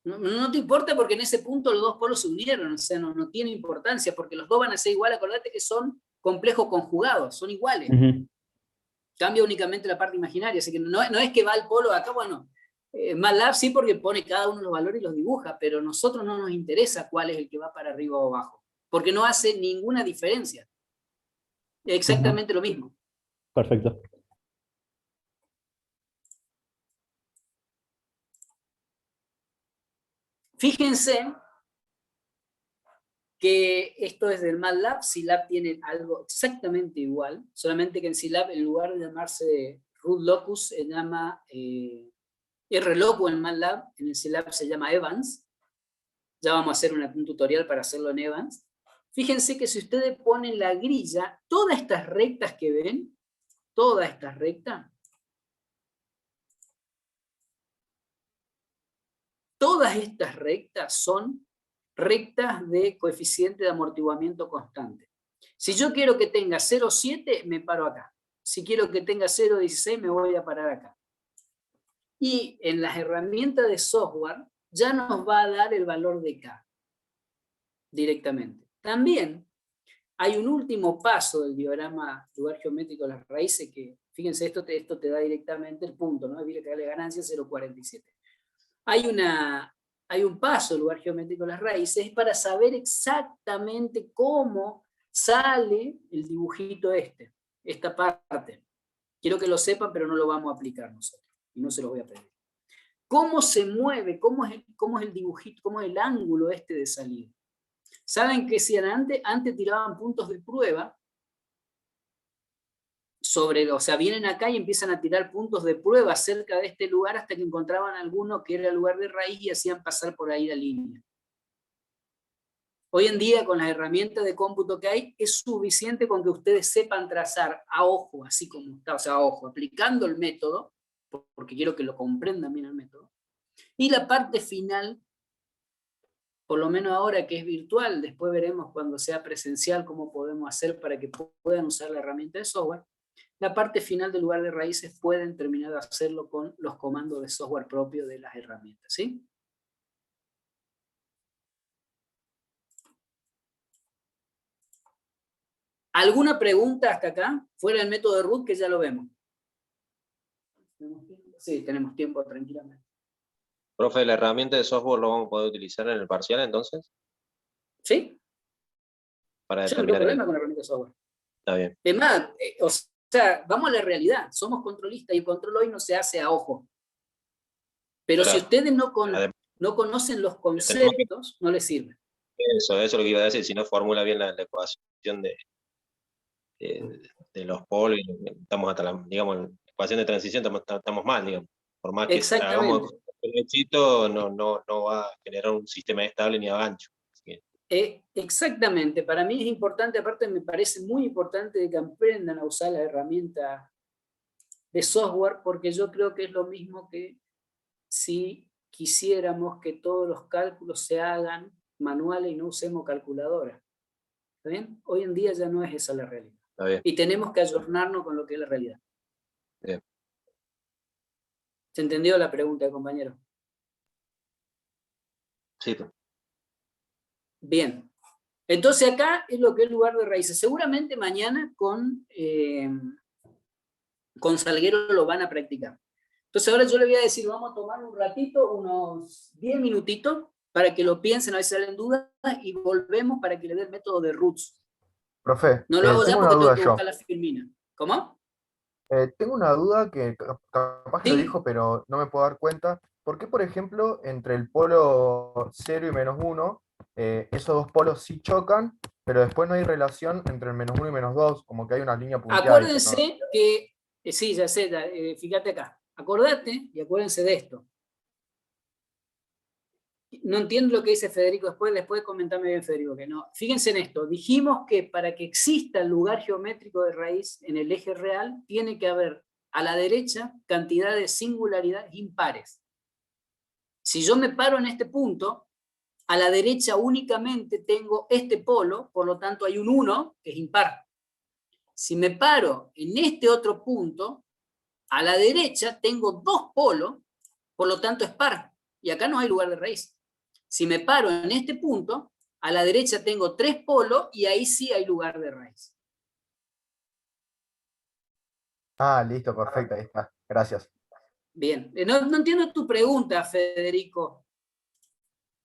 S1: No te importa porque en ese punto los dos polos se unieron, o sea, no tiene importancia, porque los dos van a ser iguales. Acordate que son complejos conjugados, son iguales. Cambia únicamente la parte imaginaria, así que no es que va el polo acá, bueno, MATLAB sí porque pone cada uno de los valores y los dibuja, pero a nosotros no nos interesa cuál es el que va para arriba o abajo, porque no hace ninguna diferencia. Es exactamente lo mismo.
S5: Perfecto.
S1: Fíjense que esto es del MATLAB. Scilab tiene algo exactamente igual, solamente que en Scilab, en lugar de llamarse root locus, se llama RLOCU en MATLAB, en el Scilab se llama Evans. Ya vamos a hacer un tutorial para hacerlo en Evans. Fíjense que si ustedes ponen la grilla, todas estas rectas que ven, todas estas rectas son rectas de coeficiente de amortiguamiento constante. Si yo quiero que tenga 0,7, me paro acá. Si quiero que tenga 0,16, me voy a parar acá. Y en las herramientas de software ya nos va a dar el valor de K directamente. También hay un último paso del diagrama lugar geométrico de las raíces que, fíjense, esto te da directamente el punto, ¿no? Mire que la ganancia 0,47. Hay un paso del lugar geométrico de las raíces para saber exactamente cómo sale el dibujito esta parte. Quiero que lo sepan, pero no lo vamos a aplicar nosotros, y no se los voy a pedir. ¿Cómo se mueve? ¿Cómo es el dibujito? ¿Cómo es el ángulo de salida? ¿Saben que si antes tiraban puntos de prueba o sea, vienen acá y empiezan a tirar puntos de prueba cerca de este lugar hasta que encontraban alguno que era el lugar de raíz y hacían pasar por ahí la línea? Hoy en día, con las herramientas de cómputo que hay, es suficiente con que ustedes sepan trazar a ojo, así como está, o sea, a ojo, aplicando el método, porque quiero que lo comprendan bien el método, y la parte final, por lo menos ahora que es virtual, después veremos cuando sea presencial cómo podemos hacer para que puedan usar la herramienta de software. La parte final del lugar de raíces pueden terminar de hacerlo con los comandos de software propio de las herramientas, ¿sí? ¿Alguna pregunta hasta acá? Fuera del método de root, que ya lo vemos. Sí, tenemos tiempo tranquilamente.
S4: Profe, ¿la herramienta de software lo vamos a poder utilizar en el parcial entonces?
S1: ¿Sí?
S4: Para
S1: Yo no tengo
S4: determinar
S1: problema con la herramienta de software.
S4: Está bien.
S1: Es más, o sea, vamos a la realidad. Somos controlistas y el control hoy no se hace a ojo. Pero
S4: Claro.
S1: si ustedes no conocen los conceptos, no les sirve.
S4: Eso es lo que iba a decir, si no formula bien la ecuación de los polos, estamos hasta digamos, en la ecuación de transición estamos mal, digamos. Por más que hagamos el éxito, no va a generar un sistema estable ni a gancho.
S1: Exactamente, para mí es importante, aparte me parece muy importante de que aprendan a usar la herramienta de software, porque yo creo que es lo mismo que si quisiéramos que todos los cálculos se hagan manuales y no usemos calculadora. ¿Está bien? Hoy en día ya no es esa la realidad.
S4: Está bien.
S1: Y tenemos que ayornarnos con lo que es la realidad.
S4: Bien.
S1: ¿Se entendió la pregunta, compañero?
S4: Sí.
S1: Bien. Entonces acá es lo que es lugar de raíces. Seguramente mañana con Salguero lo van a practicar. Entonces ahora yo le voy a decir, vamos a tomar un ratito, unos 10 minutitos, para que lo piensen, a ver si salen dudas, y volvemos para que le dé el método de roots.
S8: Profe,
S1: No lo hago ya
S8: tengo
S1: porque
S8: una duda
S1: tengo que
S8: yo.
S1: buscar la filmina. ¿Cómo?
S8: Tengo una duda que capaz que lo
S1: Sí.
S8: dijo, pero no me puedo dar cuenta. ¿Por qué, por ejemplo, entre el polo 0 y -1, esos dos polos sí chocan, pero después no hay relación entre el -1 y -2, como que hay una línea punteada?
S1: Acuérdense que, sí, ya sé, fíjate acá. Acordate y acuérdense de esto. No entiendo lo que dice Federico, después comentame bien, Federico, que no. Fíjense en esto, dijimos que para que exista el lugar geométrico de raíz en el eje real, tiene que haber a la derecha cantidad de singularidades impares. Si yo me paro en este punto, a la derecha únicamente tengo este polo, por lo tanto hay un 1 que es impar. Si me paro en este otro punto, a la derecha tengo 2 polos, por lo tanto es par, y acá no hay lugar de raíz. Si me paro en este punto, a la derecha tengo 3 polos, y ahí sí hay lugar de raíz.
S8: Ah, listo, perfecto, ahí está. Gracias.
S1: Bien, no entiendo tu pregunta, Federico.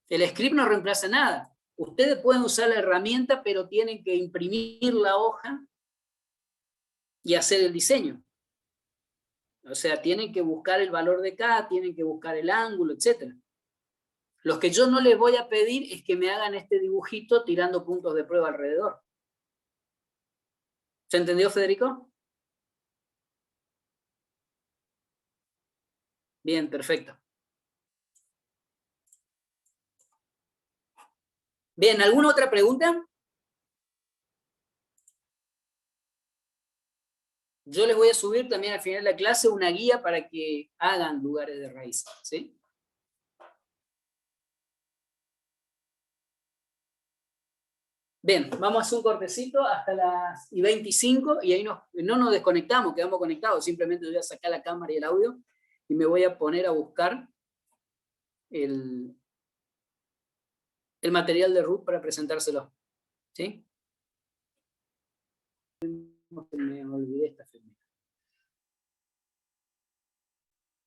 S1: El script no reemplaza nada. Ustedes pueden usar la herramienta, pero tienen que imprimir la hoja y hacer el diseño. O sea, tienen que buscar el valor de K, tienen que buscar el ángulo, etc. Lo que yo no les voy a pedir es que me hagan este dibujito tirando puntos de prueba alrededor. ¿Se entendió, Federico? Bien, perfecto. Bien, ¿alguna otra pregunta? Yo les voy a subir también al final de la clase una guía para que hagan lugares de raíz, ¿sí? Bien, vamos a hacer un cortecito hasta las 25 y ahí no nos desconectamos, quedamos conectados, simplemente voy a sacar la cámara y el audio y me voy a poner a buscar el material de Ruth para presentárselo, ¿sí? Me olvidé esta firma.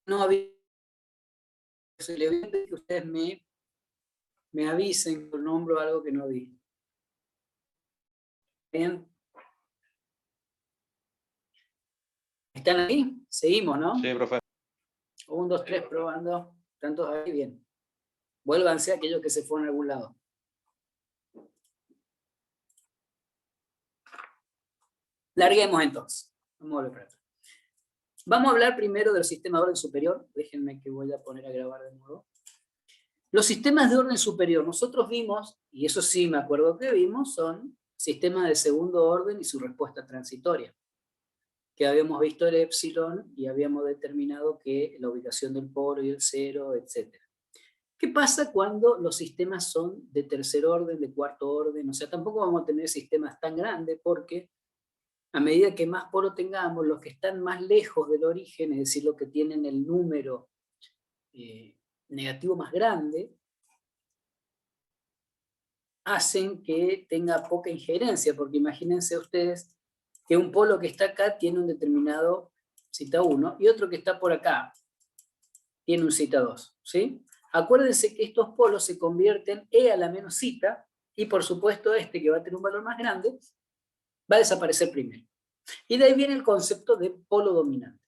S1: No había... Le voy a pedir que ustedes me avisen con nombre o algo que no vi. Bien. ¿Están ahí? Seguimos, ¿no?
S4: Sí, profe.
S1: 1, 2, 3, probando. ¿Están todos ahí? Bien. Vuélvanse a aquellos que se fueron a algún lado. Larguemos entonces. Vamos a volver para atrás. Vamos a hablar primero del sistema de orden superior. Déjenme que voy a poner a grabar de nuevo. Los sistemas de orden superior, nosotros vimos, y eso sí me acuerdo que vimos, son sistemas de segundo orden y su respuesta transitoria. Que habíamos visto el épsilon y habíamos determinado que la ubicación del polo y el cero, etc. ¿Qué pasa cuando los sistemas son de tercer orden, de cuarto orden? O sea, tampoco vamos a tener sistemas tan grandes porque a medida que más polo tengamos, los que están más lejos del origen, es decir, los que tienen el número negativo más grande, hacen que tenga poca injerencia, porque imagínense ustedes que un polo que está acá tiene un determinado zeta 1 y otro que está por acá tiene un zeta 2, ¿sí? Acuérdense que estos polos se convierten E a la menos zeta y por supuesto este que va a tener un valor más grande va a desaparecer primero. Y de ahí viene el concepto de polo dominante.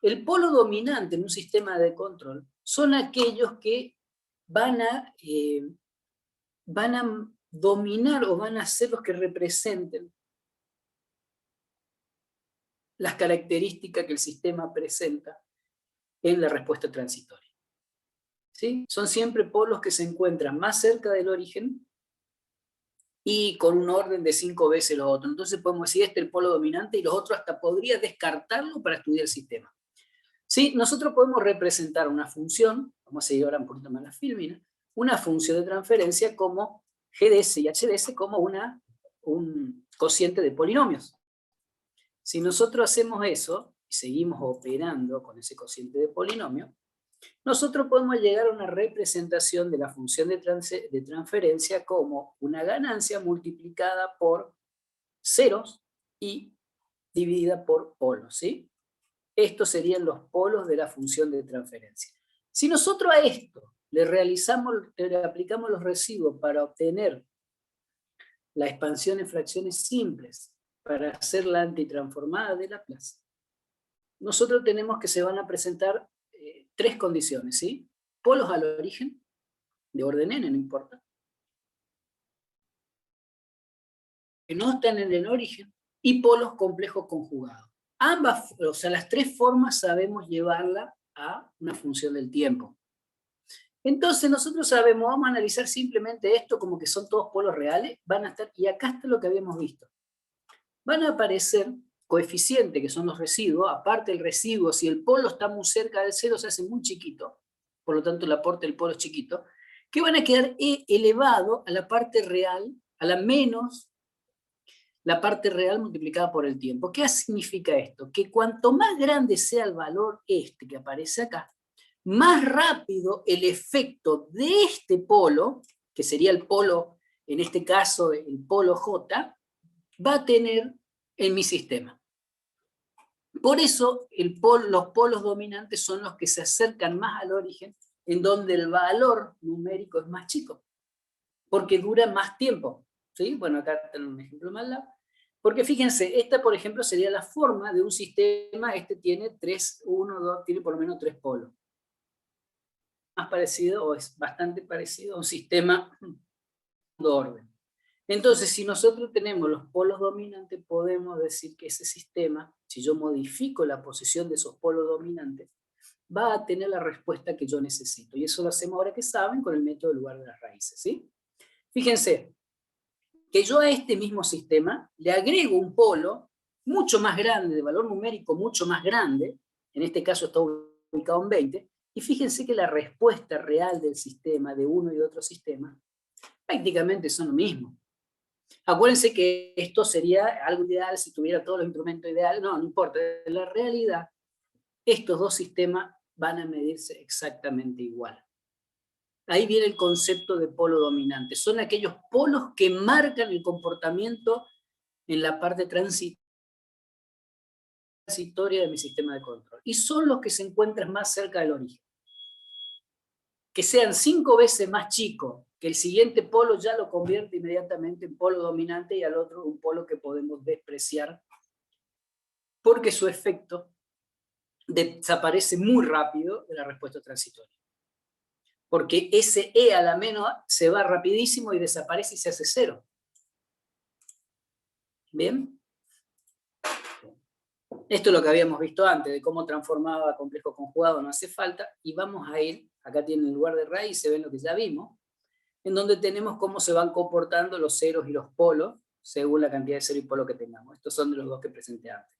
S1: El polo dominante en un sistema de control son aquellos que van a dominar o van a ser los que representen las características que el sistema presenta en la respuesta transitoria. ¿Sí? Son siempre polos que se encuentran más cerca del origen y con un orden de 5 veces los otros. Entonces podemos decir este es el polo dominante y los otros hasta podría descartarlo para estudiar el sistema. ¿Sí? Nosotros podemos representar una función, vamos a seguir ahora un poquito más la filmina, una función de transferencia como GDS y HDS como un cociente de polinomios. Si nosotros hacemos eso y seguimos operando con ese cociente de polinomio, nosotros podemos llegar a una representación de la función de transferencia como una ganancia multiplicada por ceros y dividida por polos, ¿sí? Estos serían los polos de la función de transferencia. Si nosotros a esto le aplicamos los residuos para obtener la expansión en fracciones simples, para hacer la antitransformada de Laplace, nosotros tenemos que se van a presentar 3 condiciones, ¿sí? Polos al origen, de orden n, no importa, que no están en el origen, y polos complejos conjugados. Ambas, o sea, las 3 formas sabemos llevarla a una función del tiempo. Entonces nosotros sabemos, vamos a analizar simplemente esto como que son todos polos reales, van a estar, y acá está lo que habíamos visto. Van a aparecer coeficientes, que son los residuos, aparte el residuo, si el polo está muy cerca del cero, se hace muy chiquito, por lo tanto el aporte del polo es chiquito, que van a quedar elevado a la parte real, a la menos la parte real multiplicada por el tiempo. ¿Qué significa esto? Que cuanto más grande sea el valor este que aparece acá, más rápido el efecto de este polo, que sería el polo, en este caso el polo J, va a tener en mi sistema. Por eso los polos dominantes son los que se acercan más al origen, en donde el valor numérico es más chico, porque dura más tiempo. ¿Sí? Bueno, acá tengo un ejemplo más largo. Porque fíjense, esta por ejemplo sería la forma de un sistema, este tiene 3, 1, 2, tiene por lo menos 3 polos. Más parecido, o es bastante parecido a un sistema de orden. Entonces, si nosotros tenemos los polos dominantes, podemos decir que ese sistema, si yo modifico la posición de esos polos dominantes, va a tener la respuesta que yo necesito. Y eso lo hacemos ahora que saben con el método de lugar de las raíces. ¿Sí? Fíjense, que yo a este mismo sistema le agrego un polo mucho más grande, de valor numérico mucho más grande, en este caso está ubicado en 20, y fíjense que la respuesta real del sistema, de uno y de otro sistema, prácticamente son lo mismo. Acuérdense que esto sería algo ideal si tuviera todos los instrumentos ideales, no importa, en la realidad estos dos sistemas van a medirse exactamente igual. Ahí viene el concepto de polo dominante. Son aquellos polos que marcan el comportamiento en la parte transitoria de mi sistema de control. Y son los que se encuentran más cerca del origen. Que sean 5 veces más chicos, que el siguiente polo ya lo convierte inmediatamente en polo dominante y al otro un polo que podemos despreciar porque su efecto desaparece muy rápido de la respuesta transitoria. Porque ese E a la menos se va rapidísimo y desaparece y se hace 0. ¿Bien? Esto es lo que habíamos visto antes, de cómo transformaba complejo conjugado, no hace falta, y vamos a ir, acá tienen el lugar de raíz, se ven lo que ya vimos, en donde tenemos cómo se van comportando los ceros y los polos, según la cantidad de cero y polo que tengamos. Estos son de los dos que presenté antes.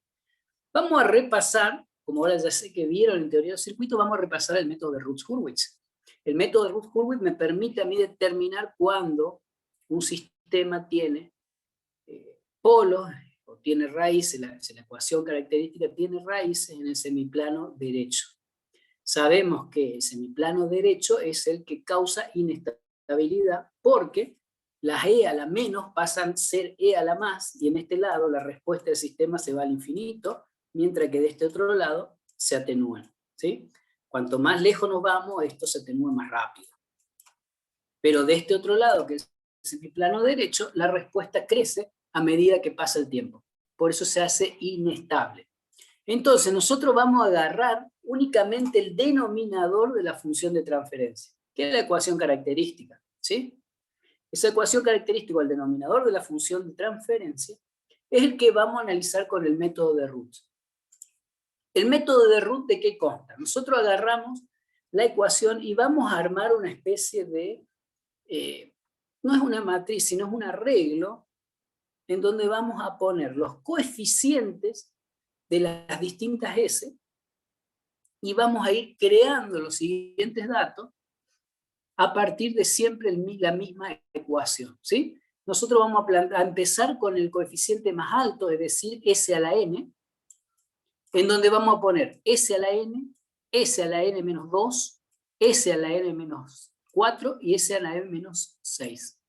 S1: Vamos a repasar, como ahora ya sé que vieron en teoría del circuito, vamos a repasar el método de Routh-Hurwitz. El método de Routh-Hurwitz me permite a mí determinar cuándo un sistema tiene polos, o tiene raíces, la ecuación característica tiene raíces en el semiplano derecho. Sabemos que el semiplano derecho es el que causa inestabilidad, porque las E a la menos pasan a ser E a la más, y en este lado la respuesta del sistema se va al infinito, mientras que de este otro lado se atenúan. ¿Sí? Cuanto más lejos nos vamos, esto se atenúa más rápido. Pero de este otro lado, que es el semiplano derecho, la respuesta crece a medida que pasa el tiempo. Por eso se hace inestable. Entonces nosotros vamos a agarrar únicamente el denominador de la función de transferencia, que es la ecuación característica. ¿Sí? Esa ecuación característica, el denominador de la función de transferencia, es el que vamos a analizar con el método de Routh. ¿El método de Routh de qué consta? Nosotros agarramos la ecuación y vamos a armar una especie de, no es una matriz, sino es un arreglo, en donde vamos a poner los coeficientes de las distintas S, y vamos a ir creando los siguientes datos a partir de siempre la misma ecuación. ¿Sí? Nosotros vamos a empezar con el coeficiente más alto, es decir, S a la n, en donde vamos a poner S a la n, S a la n menos 2, S a la n menos 4 y S a la n menos 6.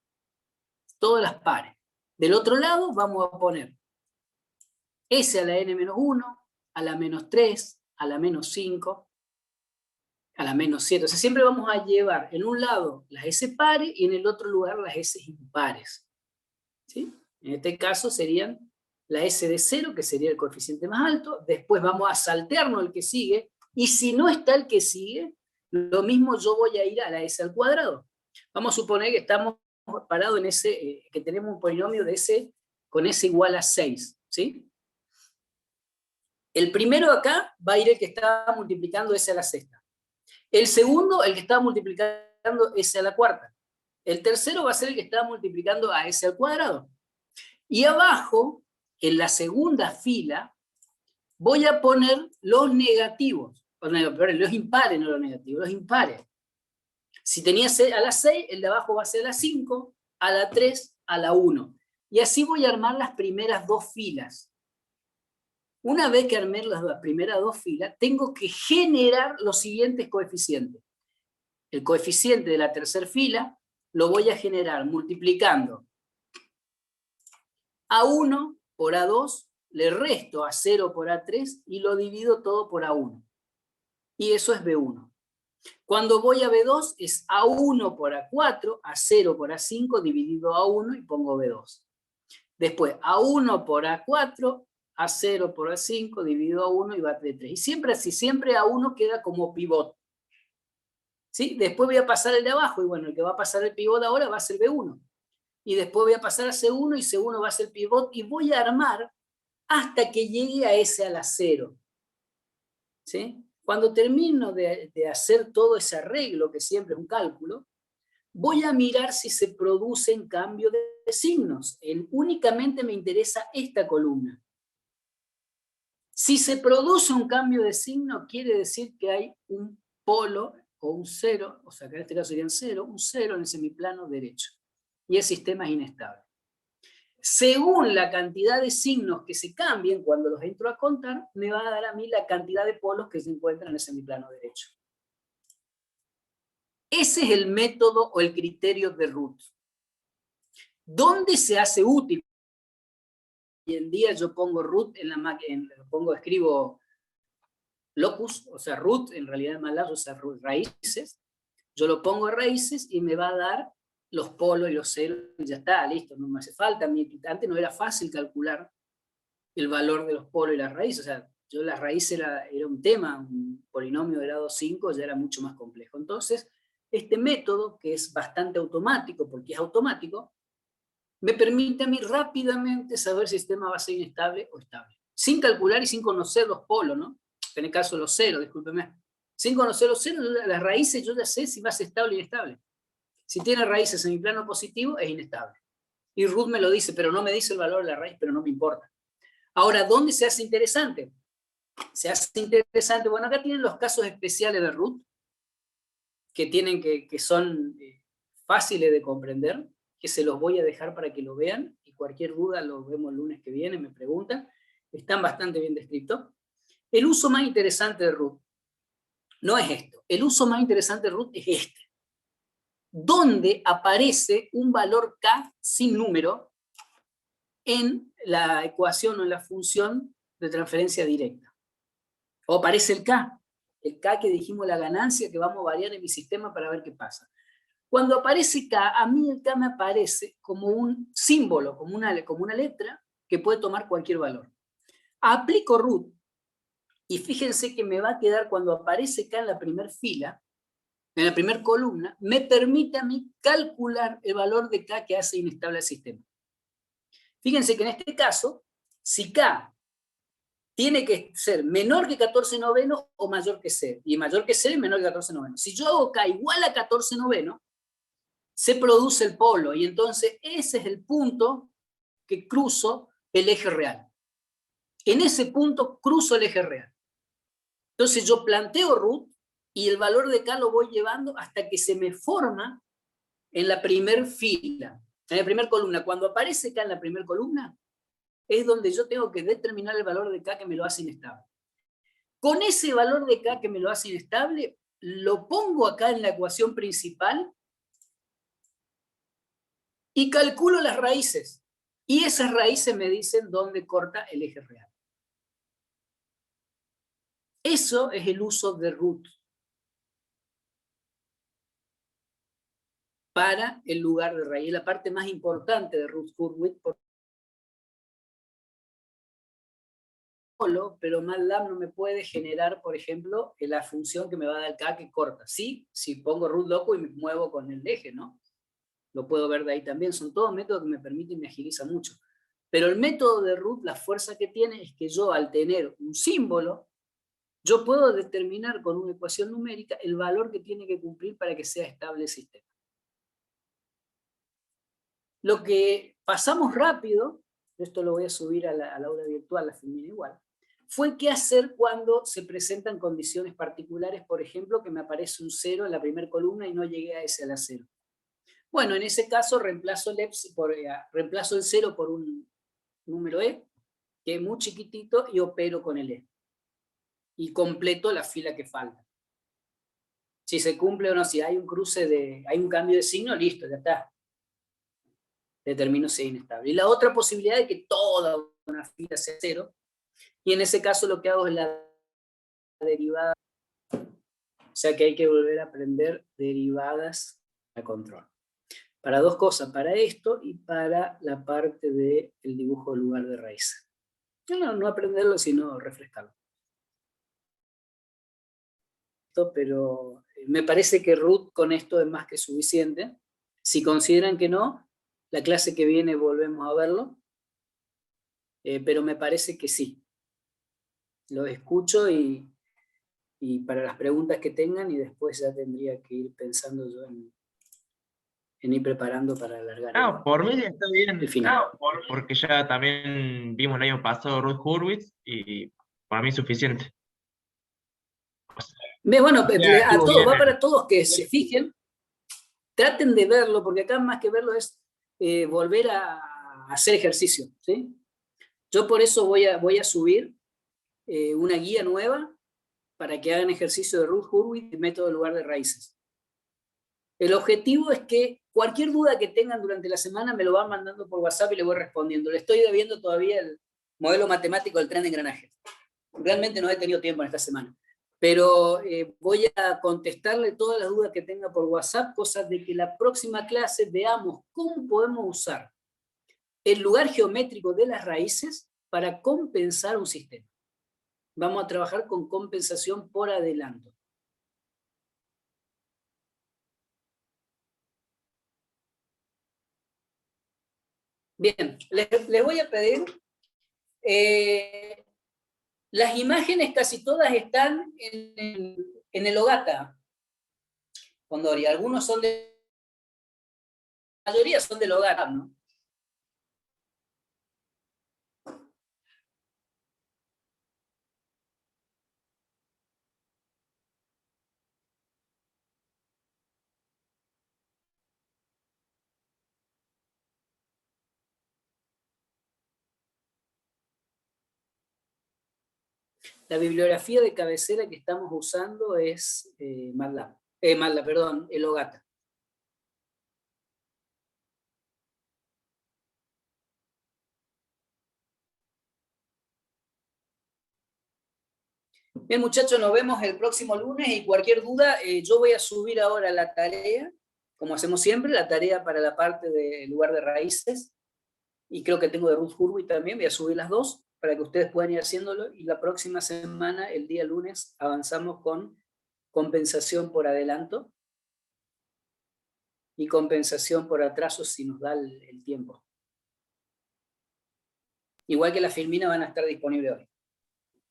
S1: Todas las pares. Del otro lado vamos a poner S a la n menos 1, a la menos 3, a la menos 5, a la menos 7. O sea, siempre vamos a llevar en un lado las S pares y en el otro lugar las S impares. ¿Sí? En este caso serían la S de 0, que sería el coeficiente más alto, después vamos a saltearnos el que sigue, y si no está el que sigue, lo mismo yo voy a ir a la S al cuadrado. Vamos a suponer que estamos parados en ese, que tenemos un polinomio de S con S igual a 6, ¿sí? El primero acá va a ir el que está multiplicando S a la sexta. El segundo, el que está multiplicando S a la cuarta. El tercero va a ser el que está multiplicando a S al cuadrado. Y abajo, en la segunda fila, voy a poner los negativos. Los impares, no los negativos, los impares. Si tenía a la 6, el de abajo va a ser a la 5, a la 3, a la 1. Y así voy a armar las primeras dos filas. Una vez que armé las primeras dos filas, tengo que generar los siguientes coeficientes. El coeficiente de la tercera fila lo voy a generar multiplicando A1 por A2, le resto A0 por A3 y lo divido todo por A1. Y eso es B1. Cuando voy a B2 es A1 por A4, A0 por A5 dividido A1 y pongo B2. Después A1 por A4, A0 por A5 dividido A1 y va B3. Y siempre así, siempre A1 queda como pivot. ¿Sí? Después voy a pasar el de abajo, y bueno, el que va a pasar el pivot ahora va a ser B1. Y después voy a pasar a C1, y C1 va a ser pivot, y voy a armar hasta que llegue a S a la 0. ¿Sí? Cuando termino de hacer todo ese arreglo, que siempre es un cálculo, voy a mirar si se producen cambios de signos. Únicamente me interesa esta columna. Si se produce un cambio de signo, quiere decir que hay un polo o un 0, o sea que en este caso serían 0, un 0 en el semiplano derecho. Y el sistema es inestable. Según la cantidad de signos que se cambien cuando los entro a contar, me va a dar a mí la cantidad de polos que se encuentran en el semiplano derecho. Ese es el método o el criterio de Root. ¿Dónde se hace útil? Hoy en día yo pongo Root en la máquina, escribo locus, o sea, root, en realidad es más largo, o sea, raíces. Yo lo pongo en raíces y me va a dar los polos y los ceros, y ya está, listo, no me hace falta. Antes no era fácil calcular el valor de los polos y las raíces, o sea, yo las raíces era un tema, un polinomio de grado 5 ya era mucho más complejo. Entonces, este método, que es bastante automático, porque es automático, me permite a mí rápidamente saber si el sistema va a ser inestable o estable, sin calcular y sin conocer los polos, ¿no? En el caso de los ceros, discúlpeme. Sin conocer los ceros, las raíces yo ya sé si va a ser estable o inestable. Si tiene raíces en mi plano positivo, es inestable. Y Root me lo dice, pero no me dice el valor de la raíz, pero no me importa. Ahora, ¿dónde se hace interesante? Se hace interesante, bueno, acá tienen los casos especiales de Root, que son fáciles de comprender, que se los voy a dejar para que lo vean, y cualquier duda lo vemos el lunes que viene, me preguntan. Están bastante bien descritos. El uso más interesante de Root no es esto. El uso más interesante de Root es este, donde aparece un valor K sin número en la ecuación o en la función de transferencia directa. O aparece el K que dijimos, la ganancia que vamos a variar en mi sistema para ver qué pasa. Cuando aparece K, a mí el K me aparece como un símbolo, como una letra que puede tomar cualquier valor. Aplico Root, y fíjense que me va a quedar, cuando aparece K en la primera fila, en la primera columna, me permite a mí calcular el valor de K que hace inestable el sistema. Fíjense que en este caso, si K tiene que ser menor que 14 novenos o mayor que 0, y mayor que 0 y menor que 14 novenos. Si yo hago K igual a 14 novenos, se produce el polo, y entonces ese es el punto que cruzo el eje real. En ese punto cruzo el eje real. Entonces yo planteo Root, y el valor de K lo voy llevando hasta que se me forma en la primera fila, en la primera columna. Cuando aparece K en la primera columna, es donde yo tengo que determinar el valor de K que me lo hace inestable. Con ese valor de K que me lo hace inestable, lo pongo acá en la ecuación principal y calculo las raíces. Y esas raíces me dicen dónde corta el eje real. Eso es el uso de Root para el lugar de raíz. La parte más importante de Root-Hurwitz, pero MATLAB no me puede generar, por ejemplo, la función que me va a dar K que corta. Sí, si pongo root loco y me muevo con el eje, ¿no? Lo puedo ver de ahí también. Son todos métodos que me permiten y me agilizan mucho. Pero el método de Root, la fuerza que tiene es que yo, al tener un símbolo, yo puedo determinar con una ecuación numérica el valor que tiene que cumplir para que sea estable el sistema. Lo que pasamos rápido, esto lo voy a subir al aula virtual, la filmina igual, fue qué hacer cuando se presentan condiciones particulares, por ejemplo, que me aparece un 0 en la primera columna y no llegué a ese a la 0. Bueno, en ese caso reemplazo el 0 por un número E, que es muy chiquitito, y opero con el E. Y completo la fila que falta. Si se cumple o no, si hay un cruce hay un cambio de signo, listo, ya está. Determino si es inestable. Y la otra posibilidad es que toda una fila sea 0, y en ese caso lo que hago es la derivada, o sea que hay que volver a aprender derivadas a control. Para dos cosas, para esto y para la parte del dibujo del lugar de raíz. No aprenderlo, sino refrescarlo. Pero me parece que Ruth con esto es más que suficiente. Si consideran que no, la clase que viene volvemos a verlo, pero me parece que sí. Lo escucho y para las preguntas que tengan, y después ya tendría que ir pensando yo en ir preparando para alargar
S2: Por mí está bien,
S1: el final.
S2: porque ya también vimos el año pasado Ruth Hurwitz y para mí es suficiente.
S1: Bueno,
S2: Ya,
S1: a todos,
S2: bien.
S1: va para todos que se fijen, traten de verlo, porque acá más que verlo es volver a hacer ejercicio, ¿sí? Yo por eso voy a subir una guía nueva para que hagan ejercicio de Ruth Hurwitz y método de lugar de raíces. El objetivo es que cualquier duda que tengan durante la semana me lo van mandando por WhatsApp y le voy respondiendo. Le estoy debiendo todavía el modelo matemático del tren de engranaje. Realmente no he tenido tiempo en esta semana. Pero voy a contestarle todas las dudas que tenga por WhatsApp, cosas de que la próxima clase veamos cómo podemos usar el lugar geométrico de las raíces para compensar un sistema. Vamos a trabajar con compensación por adelanto. Bien, les voy a pedir, las imágenes casi todas están en el Ogata, Condori. Algunos son la mayoría son del Ogata, ¿no? La bibliografía de cabecera que estamos usando es MATLAB, perdón, el Ogata. Bien, muchachos, nos vemos el próximo lunes y cualquier duda, yo voy a subir ahora la tarea, como hacemos siempre, la tarea para la parte del lugar de raíces, y creo que tengo de Ruth Hurwitz también, voy a subir las dos para que ustedes puedan ir haciéndolo, y la próxima semana, el día lunes, avanzamos con compensación por adelanto y compensación por atraso si nos da el tiempo. Igual que la filmina van a estar disponibles hoy.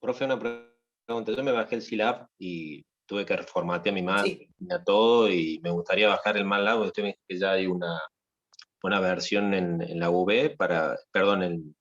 S4: Profe, una pregunta. Yo me bajé el SILAB y tuve que reformatear mi máquina,
S1: Sí.
S4: todo, y me gustaría bajar el MATLAB. Usted me dijo que ya hay una versión en la UV, perdón, en